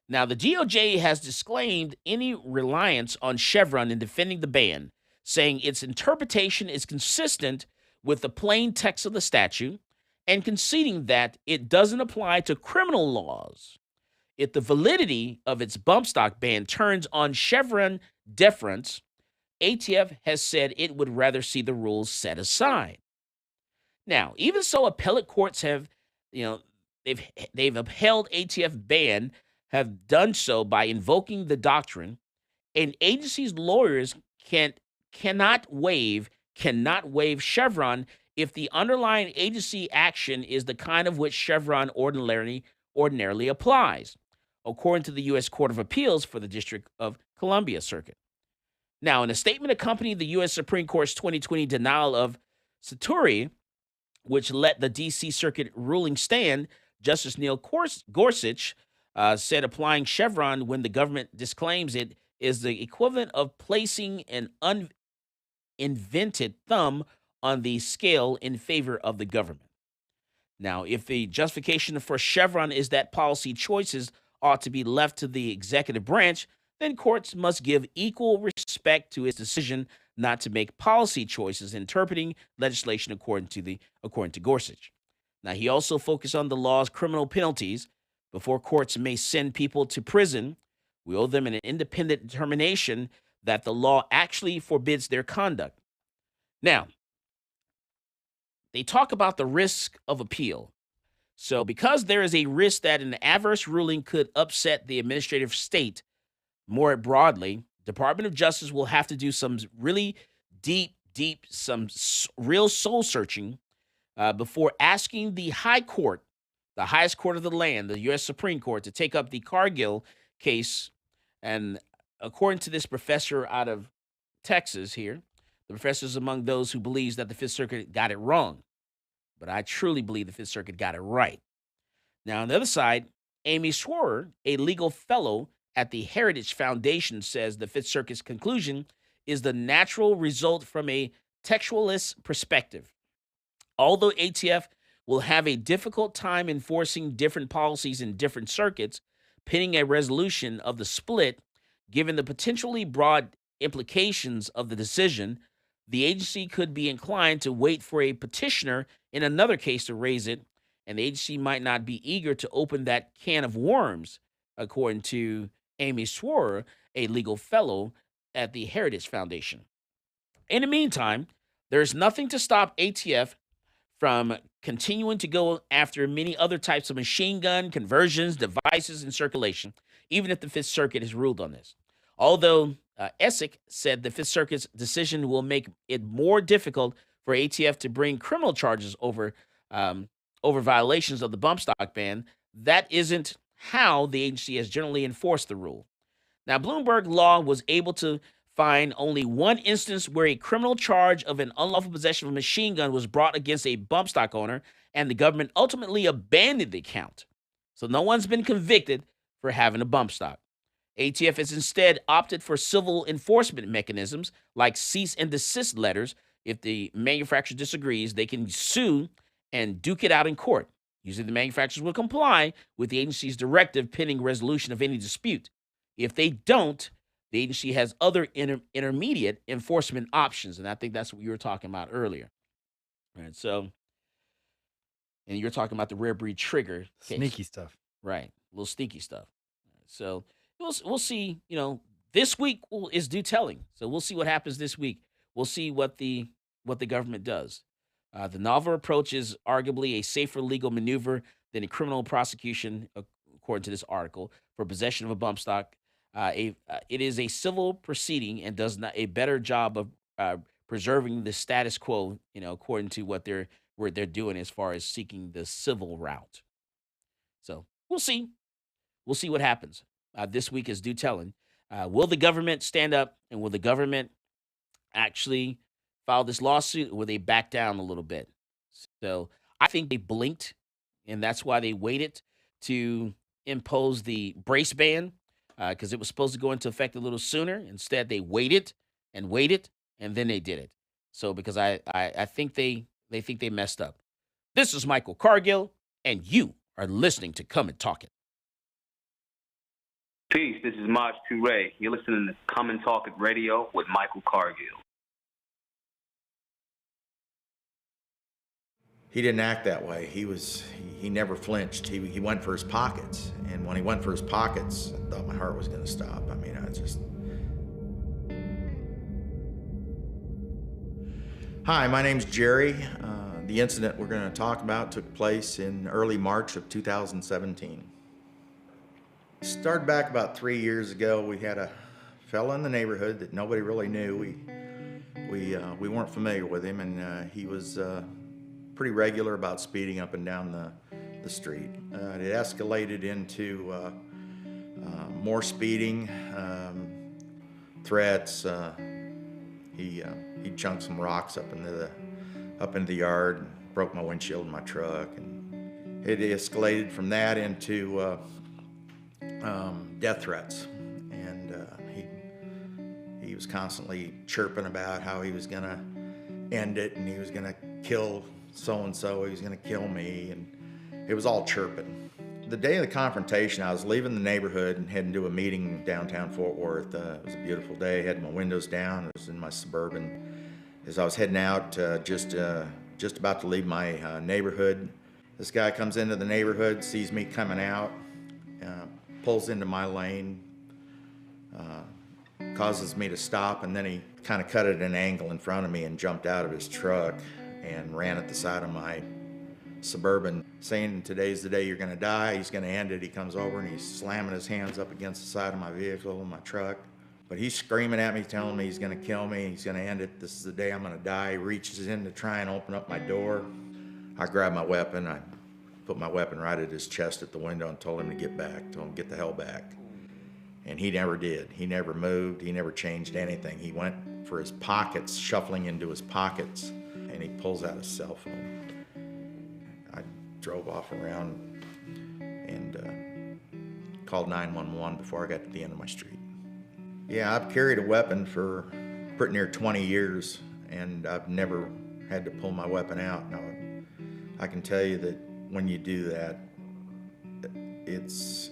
Now, the DOJ has disclaimed any reliance on Chevron in defending the ban, saying its interpretation is consistent with the plain text of the statute and conceding that it doesn't apply to criminal laws. If the validity of its bump stock ban turns on Chevron deference, ATF has said it would rather see the rules set aside. Now, even so, appellate courts have, they've upheld ATF ban, have done so by invoking the doctrine, and agencies' lawyers cannot waive Chevron if the underlying agency action is the kind of which Chevron ordinarily applies, according to the U.S. Court of Appeals for the District of Columbia Circuit. Now, in a statement accompanying the U.S. Supreme Court's 2020 denial of certiorari, which let the D.C. Circuit ruling stand, Justice Neil Gorsuch said applying Chevron when the government disclaims it is the equivalent of placing an uninvented thumb on the scale in favor of the government. Now, if the justification for Chevron is that policy choices ought to be left to the executive branch, then courts must give equal respect to its decision not to make policy choices interpreting legislation according to Gorsuch. Now, he also focused on the law's criminal penalties. Before courts may send people to prison, we owe them an independent determination that the law actually forbids their conduct. Now, they talk about the risk of appeal. So because there is a risk that an adverse ruling could upset the administrative state more broadly, Department of Justice will have to do some really deep, some real soul searching before asking the high court, the highest court of the land, the U.S. Supreme Court, to take up the Cargill case. And according to this professor out of Texas here, the professor is among those who believes that the Fifth Circuit got it wrong. But I truly believe the Fifth Circuit got it right. Now, on the other side, Amy Schwerer, a legal fellow at the Heritage Foundation, says the Fifth Circuit's conclusion is the natural result from a textualist perspective. Although ATF will have a difficult time enforcing different policies in different circuits, pending a resolution of the split, given the potentially broad implications of the decision, the agency could be inclined to wait for a petitioner in another case to raise it, and the agency might not be eager to open that can of worms, according to Amy Schwerer, a legal fellow at the Heritage Foundation. In the meantime, there's nothing to stop ATF from continuing to go after many other types of machine gun conversions, devices in circulation, even if the Fifth Circuit has ruled on this. Although Essek said the Fifth Circuit's decision will make it more difficult for ATF to bring criminal charges over violations of the bump stock ban, that isn't how the agency has generally enforced the rule. Now, Bloomberg Law was able to find only one instance where a criminal charge of an unlawful possession of a machine gun was brought against a bump stock owner, and the government ultimately abandoned the count. So no one's been convicted for having a bump stock. ATF has instead opted for civil enforcement mechanisms like cease and desist letters. If the manufacturer disagrees, they can sue and duke it out in court. Usually the manufacturers will comply with the agency's directive pending resolution of any dispute. If they don't, the agency has other intermediate enforcement options, and I think that's what you were talking about earlier. All right, so, and you're talking about the rare breed trigger case. Sneaky stuff. Right, a little sneaky stuff. So we'll see, this week is due telling. So we'll see what happens this week. We'll see what the government does. The novel approach is arguably a safer legal maneuver than a criminal prosecution, according to this article, for possession of a bump stock. It is a civil proceeding and does not a better job of preserving the status quo, according to what they're doing as far as seeking the civil route. So we'll see. We'll see what happens. This week is due telling. Will the government stand up, and will the government actually file this lawsuit, or will they back down a little bit? So I think they blinked, and that's why they waited to impose the brace ban, because it was supposed to go into effect a little sooner. Instead, they waited, and then they did it. So because I think they think they messed up. This is Michael Cargill, and you are listening to Come and Talk It. Peace, this is Maj Toure. You're listening to Come and Talk It Radio with Michael Cargill. He didn't act that way. He never flinched. He went for his pockets. And when he went for his pockets, I thought my heart was going to stop. I mean, Hi, my name's Jerry. The incident we're going to talk about took place in early March of 2017. It started back about 3 years ago. We had a fella in the neighborhood that nobody really knew. We weren't familiar with him, and he was pretty regular about speeding up and down the street. It escalated into more speeding, threats. He chunked some rocks up into the yard, and broke my windshield in my truck, and it escalated from that into death threats. And he was constantly chirping about how he was gonna end it, and he was gonna kill so-and-so, he was gonna kill me, and it was all chirping. The day of the confrontation, I was leaving the neighborhood and heading to a meeting in downtown Fort Worth. It was a beautiful day. I had my windows down. I was in my Suburban. As I was heading out, just about to leave my neighborhood, this guy comes into the neighborhood, sees me coming out, pulls into my lane, causes me to stop, and then he kind of cut at an angle in front of me and jumped out of his truck and ran at the side of my Suburban, saying, "Today's the day you're gonna die, he's gonna end it." He comes over and he's slamming his hands up against the side of my vehicle, my truck. But he's screaming at me, telling me he's gonna kill me, he's gonna end it, this is the day I'm gonna die. He reaches in to try and open up my door. I grab my weapon, I put my weapon right at his chest at the window and told him to get back, told him to get the hell back. And he never did. He never moved, he never changed anything. He went for his pockets, shuffling into his pockets, and he pulls out his cell phone. I drove off around and called 911 before I got to the end of my street. Yeah, I've carried a weapon for pretty near 20 years, and I've never had to pull my weapon out. Now, I can tell you that when you do that, it's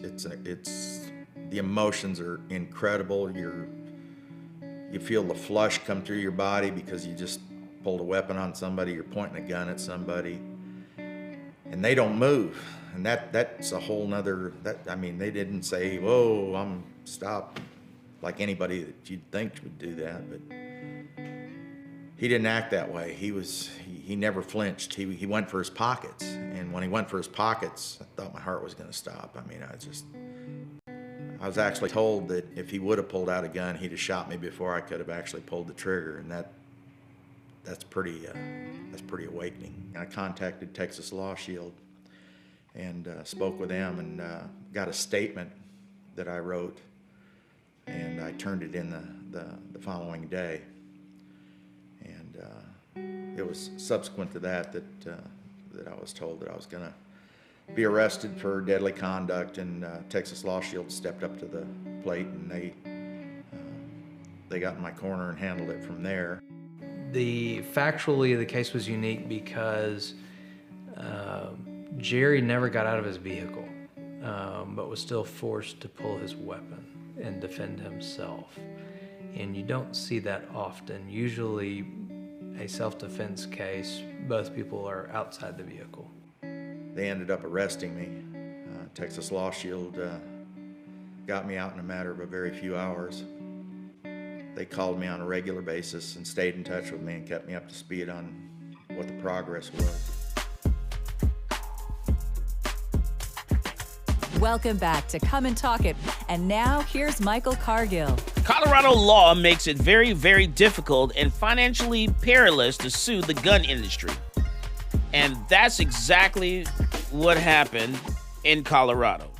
the emotions are incredible. You feel the flush come through your body because you just pulled a weapon on somebody, you're pointing a gun at somebody, and they don't move. And that's a whole nother, they didn't say, whoa, stop, like anybody that you'd think would do that, but he didn't act that way. He never flinched. He went for his pockets, and when he went for his pockets, I thought my heart was gonna stop. I was actually told that if he would have pulled out a gun, he'd have shot me before I could have actually pulled the trigger, and that's pretty awakening. I contacted Texas Law Shield and spoke with them, and got a statement that I wrote, and I turned it in the following day. And it was subsequent to that I was told that I was gonna be arrested for deadly conduct, and Texas Law Shield stepped up to the plate, and they got in my corner and handled it from there. Factually, the case was unique because Jerry never got out of his vehicle, but was still forced to pull his weapon and defend himself. And you don't see that often. Usually, a self-defense case, both people are outside the vehicle. They ended up arresting me. Texas Law Shield got me out in a matter of a very few hours. They called me on a regular basis and stayed in touch with me and kept me up to speed on what the progress was. Welcome back to Come and Talk It. And now here's Michael Cargill. Colorado law makes it very, very difficult and financially perilous to sue the gun industry. And that's exactly what happened in Colorado.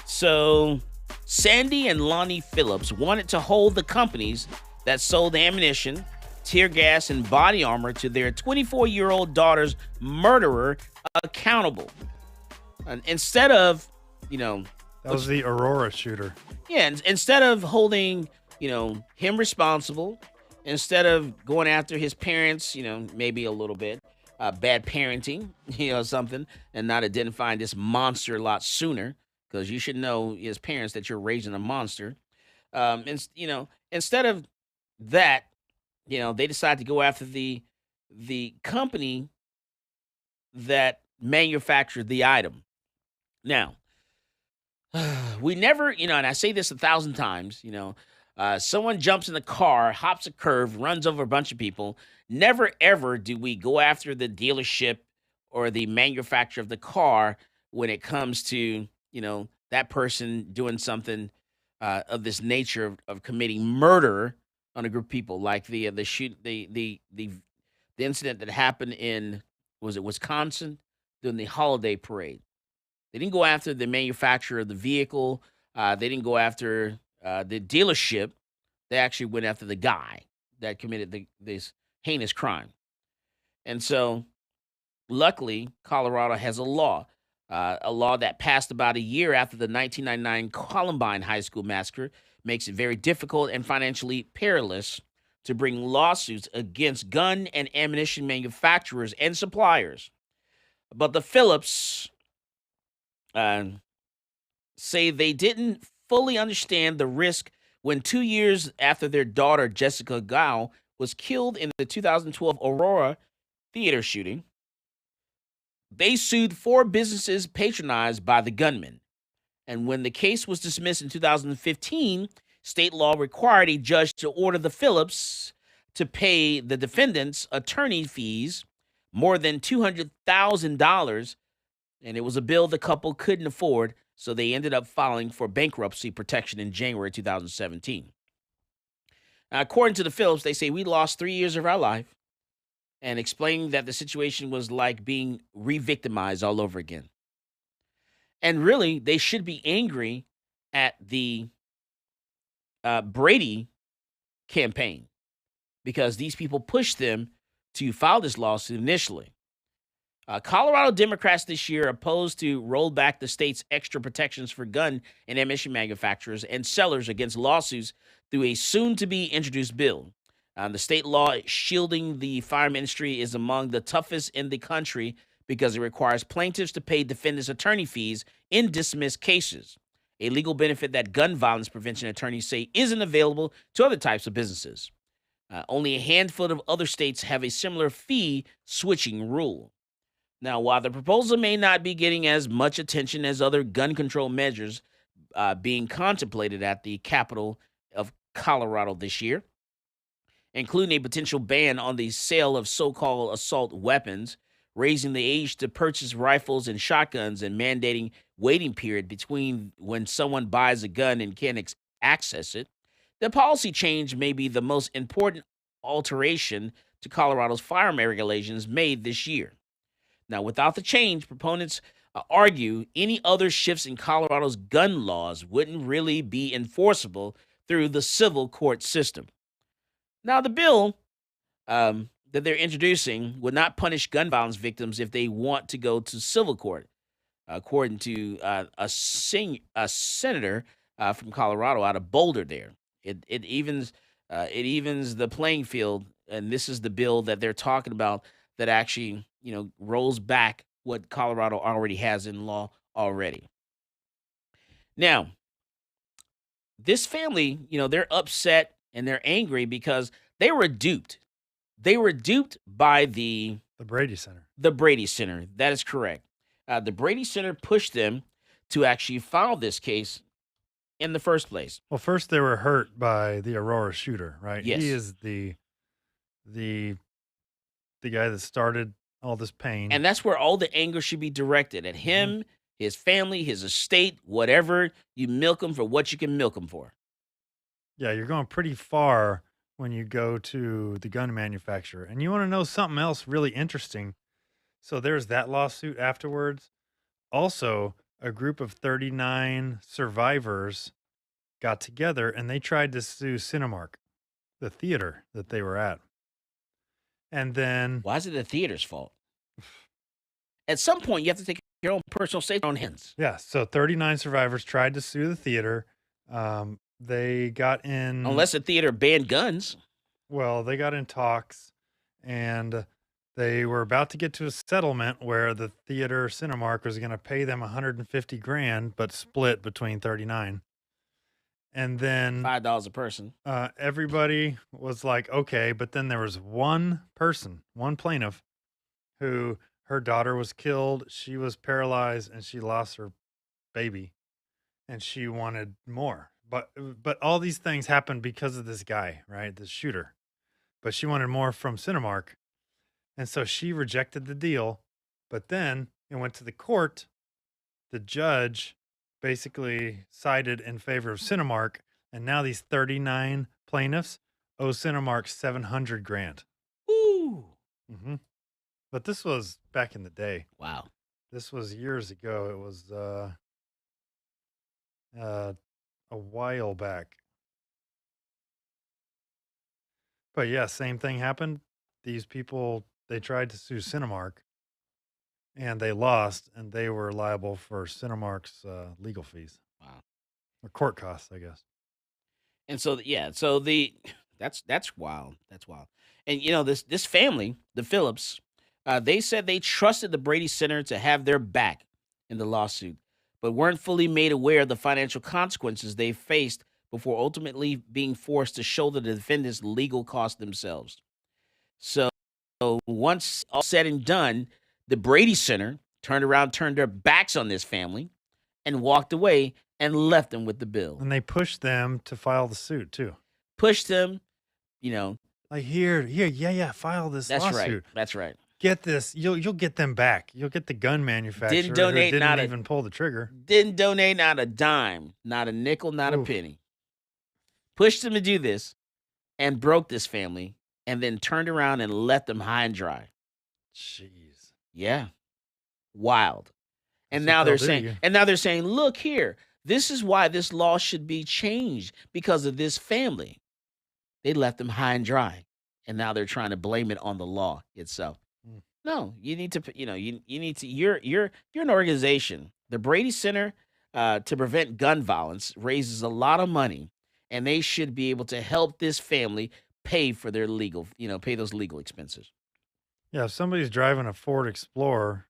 So Sandy and Lonnie Phillips wanted to hold the companies that sold ammunition, tear gas, and body armor to their 24-year-old daughter's murderer accountable. And instead of, that was the Aurora shooter. Yeah, and instead of holding, him responsible, instead of going after his parents, maybe a little bit, bad parenting, something, and not identifying this monster a lot sooner, because you should know as parents that you're raising a monster. Instead of that, they decide to go after the company that manufactured the item. Now, we never, and I say this 1,000 times, someone jumps in the car, hops a curve, runs over a bunch of people. Never, ever do we go after the dealership or the manufacturer of the car when it comes to, that person doing something of this nature of committing murder on a group of people, like the incident that happened in, was it Wisconsin, during the holiday parade. They didn't go after the manufacturer of the vehicle. They didn't go after the dealership. They actually went after the guy that committed this heinous crime. And so, luckily, Colorado has a law that passed about a year after the 1999 Columbine High School massacre, makes it very difficult and financially perilous to bring lawsuits against gun and ammunition manufacturers and suppliers. But the Phillips say they didn't fully understand the risk when 2 years after their daughter, Jessica Gao, was killed in the 2012 Aurora theater shooting. They sued 4 businesses patronized by the gunman. And when the case was dismissed in 2015, state law required a judge to order the Phillips to pay the defendants attorney fees, more than $200,000, and it was a bill the couple couldn't afford, so they ended up filing for bankruptcy protection in January 2017. Now, according to the Phillips, they say we lost 3 years of our life, and explaining that the situation was like being re-victimized all over again. And really, they should be angry at the Brady campaign, because these people pushed them to file this lawsuit initially. Colorado Democrats this year opposed to roll back the state's extra protections for gun and ammunition manufacturers and sellers against lawsuits through a soon-to-be introduced bill. The state law shielding the firearm industry is among the toughest in the country because it requires plaintiffs to pay defendants' attorney fees in dismissed cases, a legal benefit that gun violence prevention attorneys say isn't available to other types of businesses. Only a handful of other states have a similar fee switching rule. Now, while the proposal may not be getting as much attention as other gun control measures being contemplated at the capital of Colorado this year, including a potential ban on the sale of so-called assault weapons, raising the age to purchase rifles and shotguns, and mandating waiting period between when someone buys a gun and can access it, the policy change may be the most important alteration to Colorado's firearm regulations made this year. Now, without the change, proponents argue any other shifts in Colorado's gun laws wouldn't really be enforceable through the civil court system. Now, the bill that they're introducing would not punish gun violence victims if they want to go to civil court, according to a senator from Colorado out of Boulder there. It evens the playing field, and this is the bill that they're talking about that actually, rolls back what Colorado already has in law already. Now, this family, they're upset and they're angry because they were duped. They were duped by the Brady Center. The Brady Center. That is correct. The Brady Center pushed them to actually file this case in the first place. Well, first they were hurt by the Aurora shooter, right? Yes. He is the guy that started all this pain. And that's where all the anger should be directed at him, his family, his estate, whatever. You milk him for what you can milk him for. Yeah, you're going pretty far when you go to the gun manufacturer. And you want to know something else really interesting? So there's that lawsuit afterwards. Also, a group of 39 survivors got together and they tried to sue Cinemark, the theater that they were at. And then... Why is it the theater's fault? At some point, you have to take your own personal safety on hands. Yeah, so 39 survivors tried to sue the theater. They got in... Unless the theater banned guns. Well, they got in talks, and they were about to get to a settlement where the theater, Cinemark, was going to pay them $150,000, but split between 39. And then $5 a person. Everybody was like, okay, but then there was one person, one plaintiff, who her daughter was killed, she was paralyzed, and she lost her baby, and she wanted more. But all these things happened because of this guy, right? The shooter. But she wanted more from Cinemark. And so she rejected the deal. But then it went to the court. The judge basically sided in favor of Cinemark. And now these 39 plaintiffs owe Cinemark $700,000. Ooh. Mm-hmm. But this was back in the day. Wow. This was years ago. It was a while back. But yeah, same thing happened. These people, they tried to sue Cinemark and they lost, and they were liable for Cinemark's legal fees. Wow. Or court costs, I guess. And so, that's wild. That's wild. And this family, the Phillips, they said they trusted the Brady Center to have their back in the lawsuit, but weren't fully made aware of the financial consequences they faced before ultimately being forced to shoulder the defendants' legal costs themselves. So once all said and done, the Brady Center turned their backs on this family and walked away and left them with the bill. And they pushed them to file the suit too. Pushed them, like here, file this lawsuit. That's right. Get this, you'll get them back. You'll get the gun manufacturer didn't even pull the trigger. Didn't donate not a dime, not a nickel, not a penny. Pushed them to do this and broke this family and then turned around and left them high and dry. Jeez. Yeah. Wild. And now they're saying, look here, this is why this law should be changed, because of this family. They left them high and dry. And now they're trying to blame it on the law itself. No, you need to, you need to. You're an organization. The Brady Center to Prevent Gun Violence raises a lot of money, and they should be able to help this family pay for their pay those legal expenses. Yeah, if somebody's driving a Ford Explorer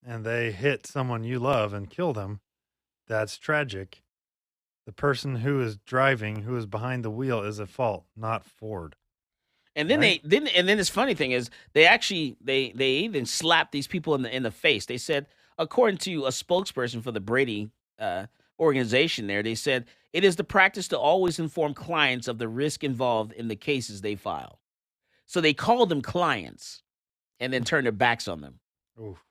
and they hit someone you love and kill them, that's tragic. The person who is driving, who is behind the wheel, is at fault, not Ford. And then Right. then this funny thing is they even slapped these people in the face. They said, according to a spokesperson for the Brady organization they said it is the practice to always inform clients of the risk involved in the cases they file. So they called them clients and then turned their backs on them. Oof.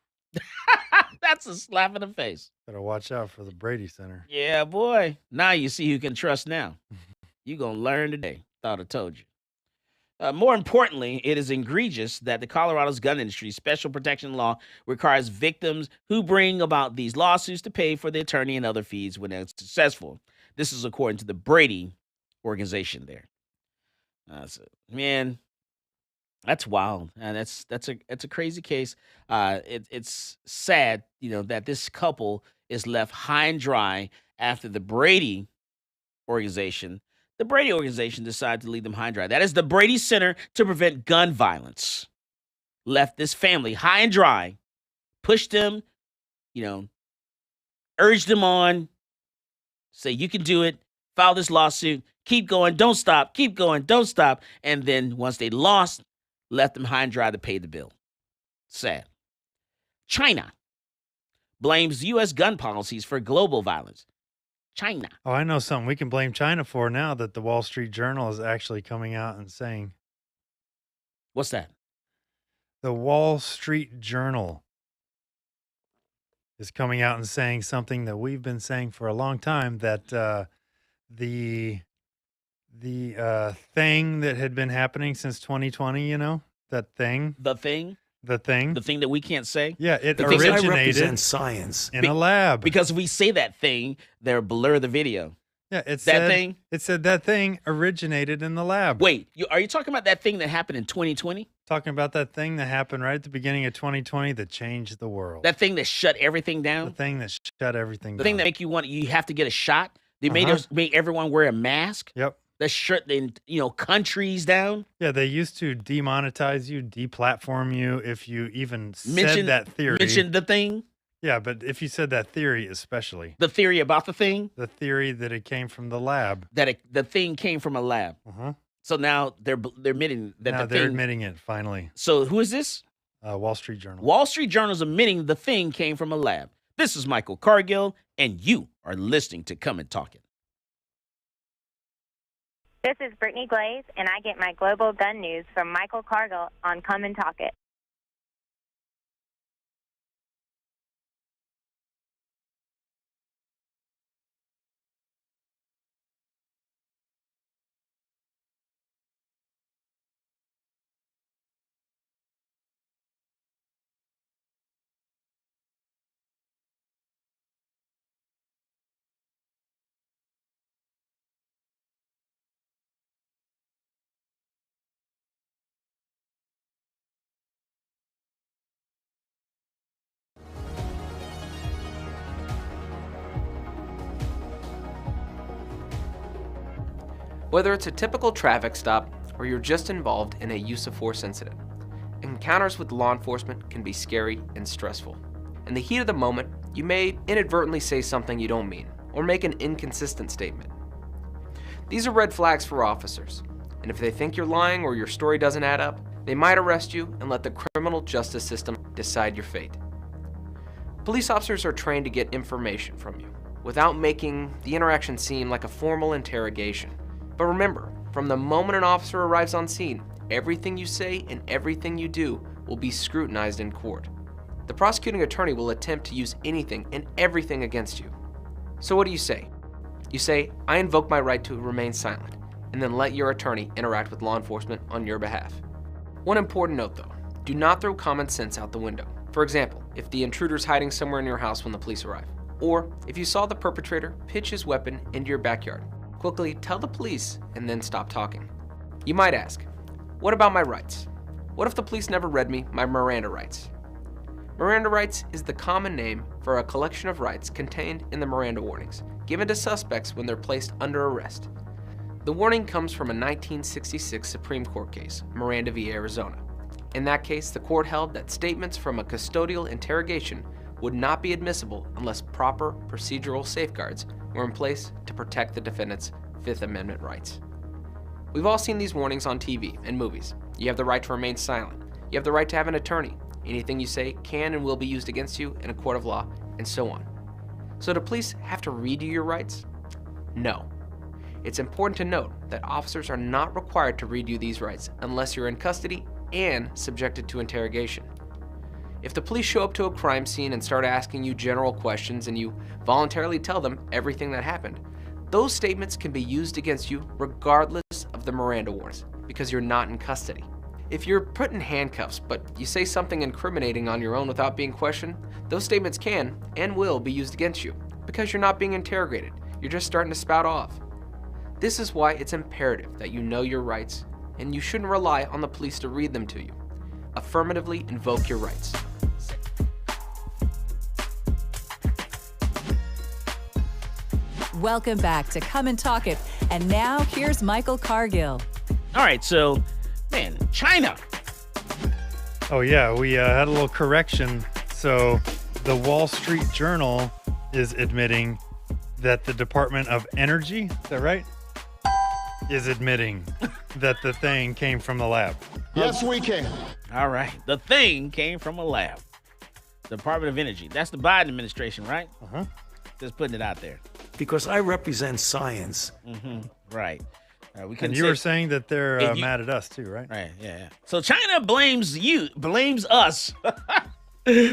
That's a slap in the face. Better watch out for the Brady Center. Yeah, boy. Now you see who can trust now. You're going to learn today. Thought I told you. More importantly, it is egregious that the Colorado's gun industry special protection law requires victims who bring about these lawsuits to pay for the attorney and other fees when they're successful. This is according to the Brady organization there. So, man, that's wild. And it's a crazy case. It's sad, that this couple is left high and dry after the Brady organization decided to leave them high and dry. That is the Brady Center to Prevent Gun Violence. Left this family high and dry, pushed them, urged them on, say, you can do it, file this lawsuit, keep going, don't stop, keep going, don't stop. And then once they lost, left them high and dry to pay the bill. Sad. China blames U.S. gun policies for global violence. China. Oh, I know something we can blame China for now that the Wall Street Journal is actually coming out and saying. What's that? The Wall Street Journal is coming out and saying something that we've been saying for a long time, that the thing that had been happening since 2020, that thing. The thing? The thing. The thing that we can't say? Yeah, it Because originated science in a lab. Because if we say that thing, they'll blur the video. Yeah, It said that thing originated in the lab. Wait, are you talking about that thing that happened in 2020? Talking about that thing that happened right at the beginning of 2020 that changed the world. That thing that shut everything down? The thing that shut everything The down. thing that make you have to get a shot? They made everyone wear a mask? Yep. That shut countries down? Yeah, they used to demonetize you, deplatform you if you even said that theory. Mention the thing? Yeah, but if you said that theory especially. The theory about the thing? The theory that it came from the lab. The thing came from a lab. Uh-huh. So now they're admitting that Now the they're thing... admitting it, finally. So who is this? Wall Street Journal. Wall Street Journal is admitting the thing came from a lab. This is Michael Cargill, and you are listening to Come and Talk It. This is Brittany Glaze, and I get my global gun news from Michael Cargill on Come and Talk It. Whether it's a typical traffic stop or you're just involved in a use of force incident, encounters with law enforcement can be scary and stressful. In the heat of the moment, you may inadvertently say something you don't mean or make an inconsistent statement. These are red flags for officers, and if they think you're lying or your story doesn't add up, they might arrest you and let the criminal justice system decide your fate. Police officers are trained to get information from you without making the interaction seem like a formal interrogation. But remember, from the moment an officer arrives on scene, everything you say and everything you do will be scrutinized in court. The prosecuting attorney will attempt to use anything and everything against you. So what do you say? You say, I invoke my right to remain silent, and then let your attorney interact with law enforcement on your behalf. One important note though, do not throw common sense out the window. For example, if the intruder's hiding somewhere in your house when the police arrive, or if you saw the perpetrator pitch his weapon into your backyard, quickly tell the police and then stop talking. You might ask, what about my rights? What if the police never read me my Miranda rights? Miranda rights is the common name for a collection of rights contained in the Miranda warnings, given to suspects when they're placed under arrest. The warning comes from a 1966 Supreme Court case, Miranda v. Arizona. In that case, the court held that statements from a custodial interrogation would not be admissible unless proper procedural safeguards were in place to protect the defendant's Fifth Amendment rights. We've all seen these warnings on TV and movies. You have the right to remain silent. You have the right to have an attorney. Anything you say can and will be used against you in a court of law, and so on. So do police have to read you your rights? No. It's important to note that officers are not required to read you these rights unless you're in custody and subjected to interrogation. If the police show up to a crime scene and start asking you general questions and you voluntarily tell them everything that happened, those statements can be used against you regardless of the Miranda warnings because you're not in custody. If you're put in handcuffs, but you say something incriminating on your own without being questioned, those statements can and will be used against you because you're not being interrogated. You're just starting to spout off. This is why it's imperative that you know your rights, and you shouldn't rely on the police to read them to you. Affirmatively invoke your rights. Welcome back to Come and Talk It. And now here's Michael Cargill. All right, so, man, China. Oh, yeah, we had a little correction. So the Wall Street Journal is admitting that the Department of Energy, is that right? Is admitting that the thing came from the lab. Yes, we can. All right, the thing came from a lab. Department of Energy. That's the Biden administration, right? Uh-huh. Just putting it out there. Because I represent science. Mm-hmm. Right. We And you were saying that they're mad at us too, right? Right, yeah. So China blames us,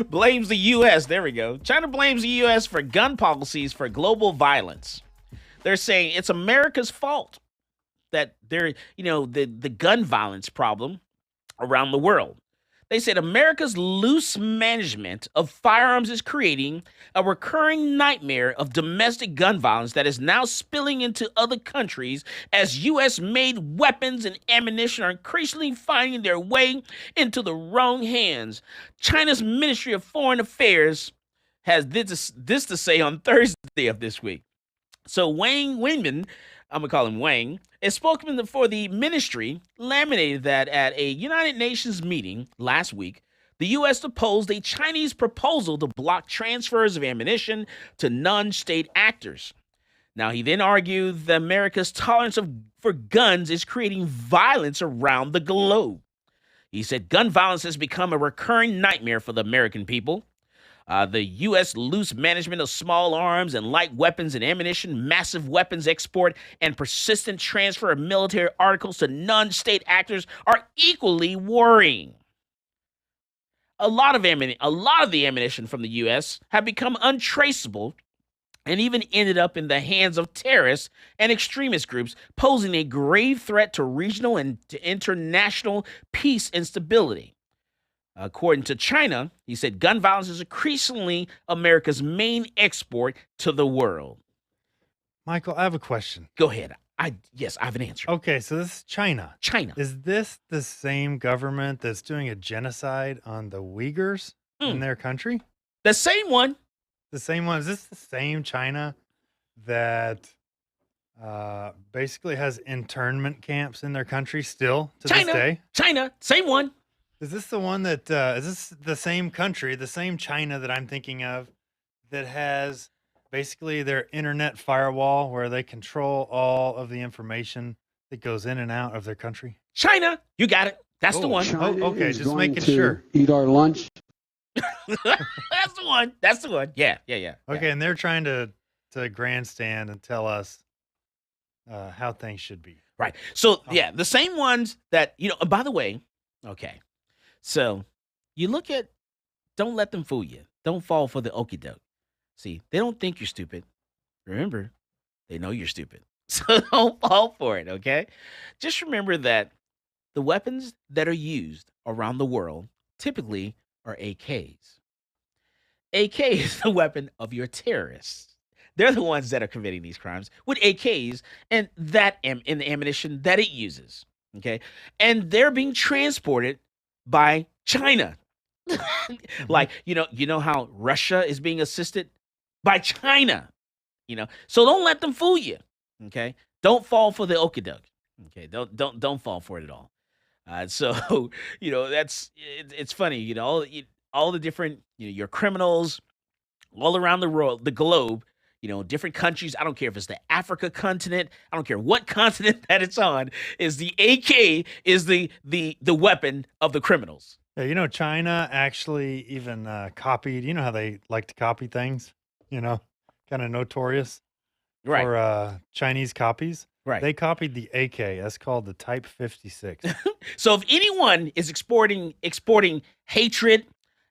blames the U.S. There we go. China blames the U.S. for gun policies for global violence. They're saying it's America's fault that the gun violence problem around the world. They said America's loose management of firearms is creating a recurring nightmare of domestic gun violence that is now spilling into other countries as U.S.-made weapons and ammunition are increasingly finding their way into the wrong hands. China's Ministry of Foreign Affairs has this to say on Thursday of this week. So Wang Wenbin, I'm going to call him Wang, a spokesman for the ministry, laminated that at a United Nations meeting last week, the U.S. opposed a Chinese proposal to block transfers of ammunition to non-state actors. Now, he then argued that America's tolerance for guns is creating violence around the globe. He said gun violence has become a recurring nightmare for the American people. The U.S. loose management of small arms and light weapons and ammunition, massive weapons export, and persistent transfer of military articles to non-state actors are equally worrying. A lot of the ammunition from the U.S. have become untraceable and even ended up in the hands of terrorists and extremist groups, posing a grave threat to regional and to international peace and stability. According to China, he said gun violence is increasingly America's main export to the world. Michael, I have a question. Go ahead. I have an answer. Okay, so this is China. China. Is this the same government that's doing a genocide on the Uyghurs in their country? The same one. The same one. Is this the same China that basically has internment camps in their country still to this day? China, same one. Is this the one that, is this the same country, the same China that I'm thinking of that has basically their internet firewall where they control all of the information that goes in and out of their country? China, you got it. That's the one. China okay, is just going making to sure. Eat our lunch. That's the one. That's the one. Yeah. Okay, and they're trying to grandstand and tell us how things should be. Right. So, the same ones that, and by the way, okay. So you look at, don't let them fool you. Don't fall for the okie doke. See, they don't think you're stupid. Remember, they know you're stupid. So don't fall for it, okay? Just remember that the weapons that are used around the world typically are AKs. AK is the weapon of your terrorists. They're the ones that are committing these crimes with AKs and the ammunition that it uses, okay? And they're being transported by China. Like, you know how Russia is being assisted by China, So don't let them fool you. Okay? Don't fall for the okey-doke. Okay? Don't fall for it at all. So, it's funny, all the different, your criminals all around the world, the globe, different countries. I don't care if it's the Africa continent. I don't care what continent that it's on. Is the AK is the weapon of the criminals. Yeah, China actually even copied. You know how they like to copy things. Kind of notorious Right. for Chinese copies. Right. They copied the AK. That's called the Type 56. So if anyone is exporting hatred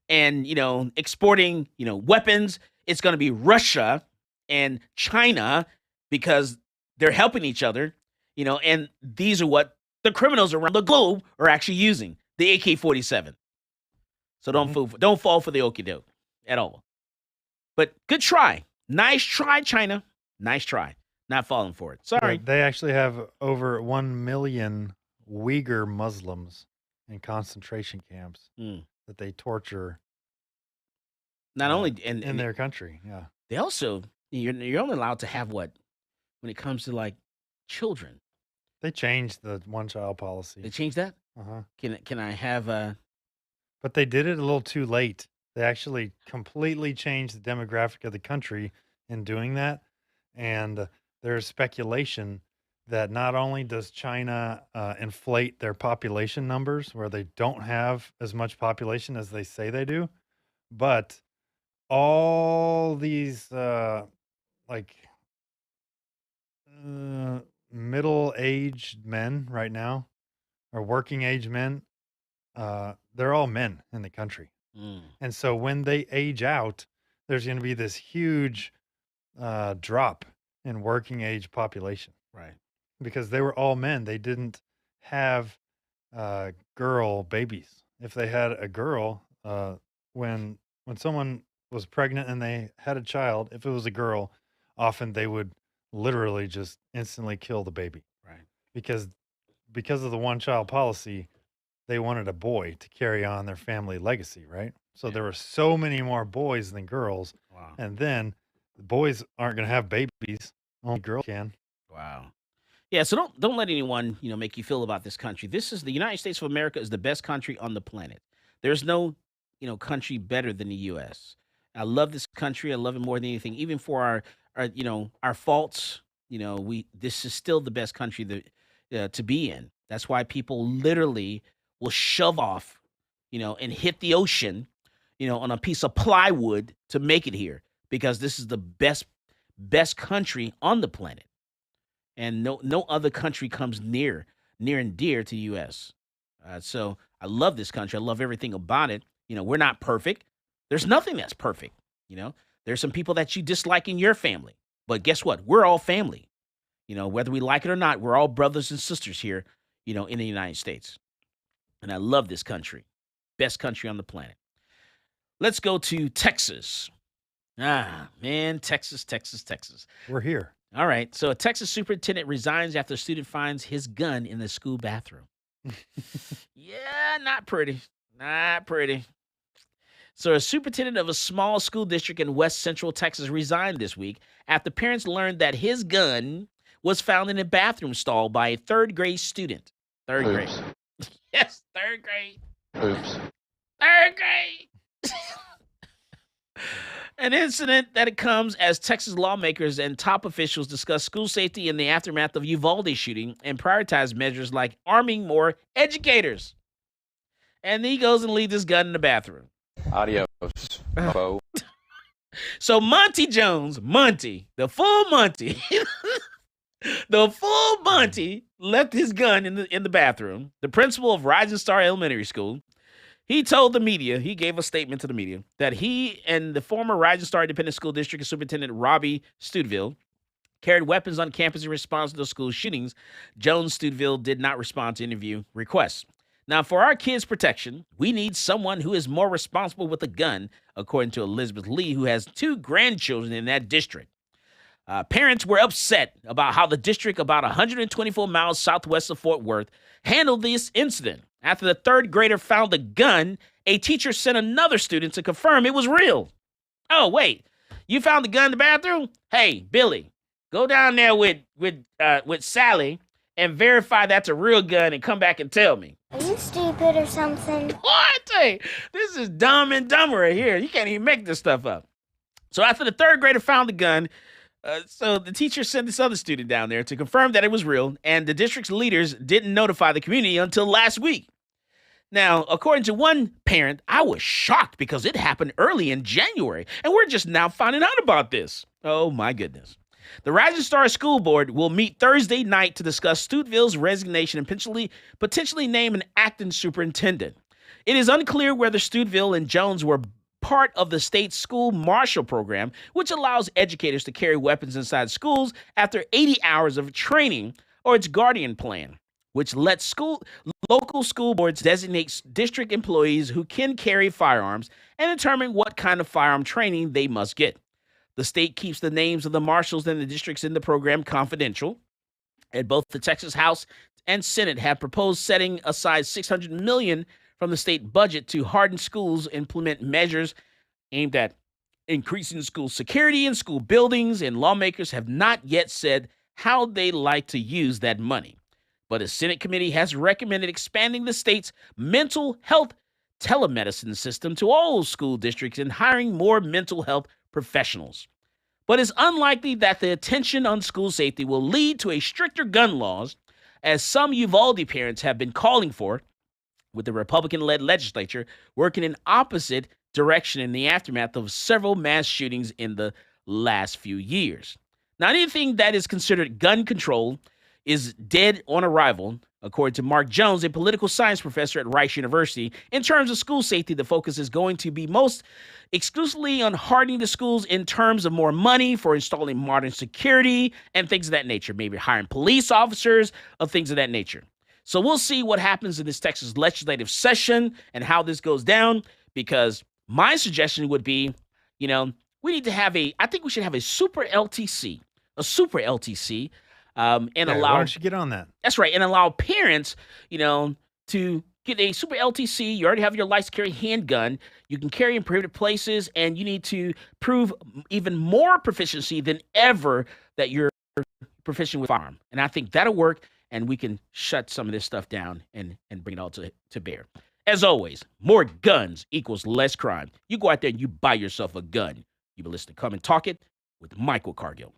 and exporting weapons, it's going to be Russia and China, because they're helping each other, and these are what the criminals around the globe are actually using, the AK-47. So don't fall for the okie doke at all. But good try. Nice try, China. Nice try. Not falling for it. Sorry. Yeah, they actually have over 1 million Uyghur Muslims in concentration camps that they torture. Not only in their country, yeah. They also, you're only allowed to have what when it comes to like children. They changed the one-child policy. They changed that? Uh-huh. Can I have But they did it a little too late. They actually completely changed the demographic of the country in doing that. And there's speculation that not only does China inflate their population numbers where they don't have as much population as they say they do, but all these middle-aged men right now, or working-age men, they're all men in the country. And so when they age out, there's going to be this huge drop in working age population. Right. Because they were all men. They didn't have girl babies. If they had a girl, when someone was pregnant and they had a child, if it was a girl, often they would literally just instantly kill the baby. Right. Because of the one-child policy, they wanted a boy to carry on their family legacy, right? So there were so many more boys than girls. Wow. And then the boys aren't going to have babies. Only girls can. Wow. Yeah, so don't let anyone, make you feel about this country. This is the United States of America is the best country on the planet. There's no, country better than the US. I love this country. I love it more than anything. Even for our faults, this is still the best country to be in. That's why people literally will shove off, and hit the ocean, on a piece of plywood to make it here, because this is the best country on the planet. And no other country comes near and dear to the U.S. So I love this country. I love everything about it. We're not perfect. There's nothing that's perfect. There's some people that you dislike in your family. But guess what? We're all family. Whether we like it or not, we're all brothers and sisters here, in the United States. And I love this country. Best country on the planet. Let's go to Texas. Ah, man, Texas. We're here. All right. So a Texas superintendent resigns after a student finds his gun in the school bathroom. Yeah, not pretty. Not pretty. So a superintendent of a small school district in West Central Texas resigned this week after parents learned that his gun was found in a bathroom stall by a third grade student. Third grade. Yes, third grade. Oops. Third grade. An incident that it comes as Texas lawmakers and top officials discuss school safety in the aftermath of Uvalde shooting and prioritize measures like arming more educators. And then he goes and leaves his gun in the bathroom. Adios, Bo. So Monty Jones, the full Monty, left his gun in the bathroom. The principal of Rising Star Elementary School, he told the media, he gave a statement to the media, that he and the former Rising Star Independent School District Superintendent Robbie Studeville carried weapons on campus in response to the school shootings. Jones Studeville did not respond to interview requests. Now, for our kids' protection, we need someone who is more responsible with a gun, according to Elizabeth Lee, who has 2 grandchildren in that district. Parents were upset about how the district, about 124 miles southwest of Fort Worth, handled this incident. After the third grader found a gun, a teacher sent another student to confirm it was real. Oh, wait, you found the gun in the bathroom? Hey, Billy, go down there with Sally and verify that's a real gun and come back and tell me. Are you stupid or something? What? Hey, this is dumb and dumber right here. You can't even make this stuff up. So after the third grader found the gun, so the teacher sent this other student down there to confirm that it was real, and the district's leaders didn't notify the community until last week. Now, according to one parent, I was shocked because it happened early in January, and we're just now finding out about this. Oh, my goodness. The Rising Star School Board will meet Thursday night to discuss Stuteville's resignation and potentially name an acting superintendent. It is unclear whether Stuteville and Jones were part of the state's school marshal program, which allows educators to carry weapons inside schools after 80 hours of training, or its Guardian plan, which lets local school boards designate district employees who can carry firearms and determine what kind of firearm training they must get. The state keeps the names of the marshals and the districts in the program confidential, and both the Texas House and Senate have proposed setting aside $600 million from the state budget to harden schools, implement measures aimed at increasing school security in school buildings, and lawmakers have not yet said how they like to use that money. But a Senate committee has recommended expanding the state's mental health telemedicine system to all school districts and hiring more mental health professionals. But it's unlikely that the attention on school safety will lead to a stricter gun laws, as some Uvalde parents have been calling for, with the Republican-led legislature working in opposite direction in the aftermath of several mass shootings in the last few years. Now, anything that is considered gun control is dead on arrival, according to Mark Jones, a political science professor at Rice University. In terms of school safety, the focus is going to be most exclusively on hardening the schools in terms of more money for installing modern security and things of that nature, maybe hiring police officers of things of that nature. So we'll see what happens in this Texas legislative session and how this goes down, because my suggestion would be, we need to have I think we should have a super LTC, and allow. Why don't you get on that? That's right, and allow parents, to get a super LTC. You already have your license to carry handgun. You can carry in prohibited places, and you need to prove even more proficiency than ever that you're proficient with firearm. And I think that'll work, and we can shut some of this stuff down and bring it all to bear. As always, more guns equals less crime. You go out there and you buy yourself a gun. You've been listening to Come and Talk It with Michael Cargill.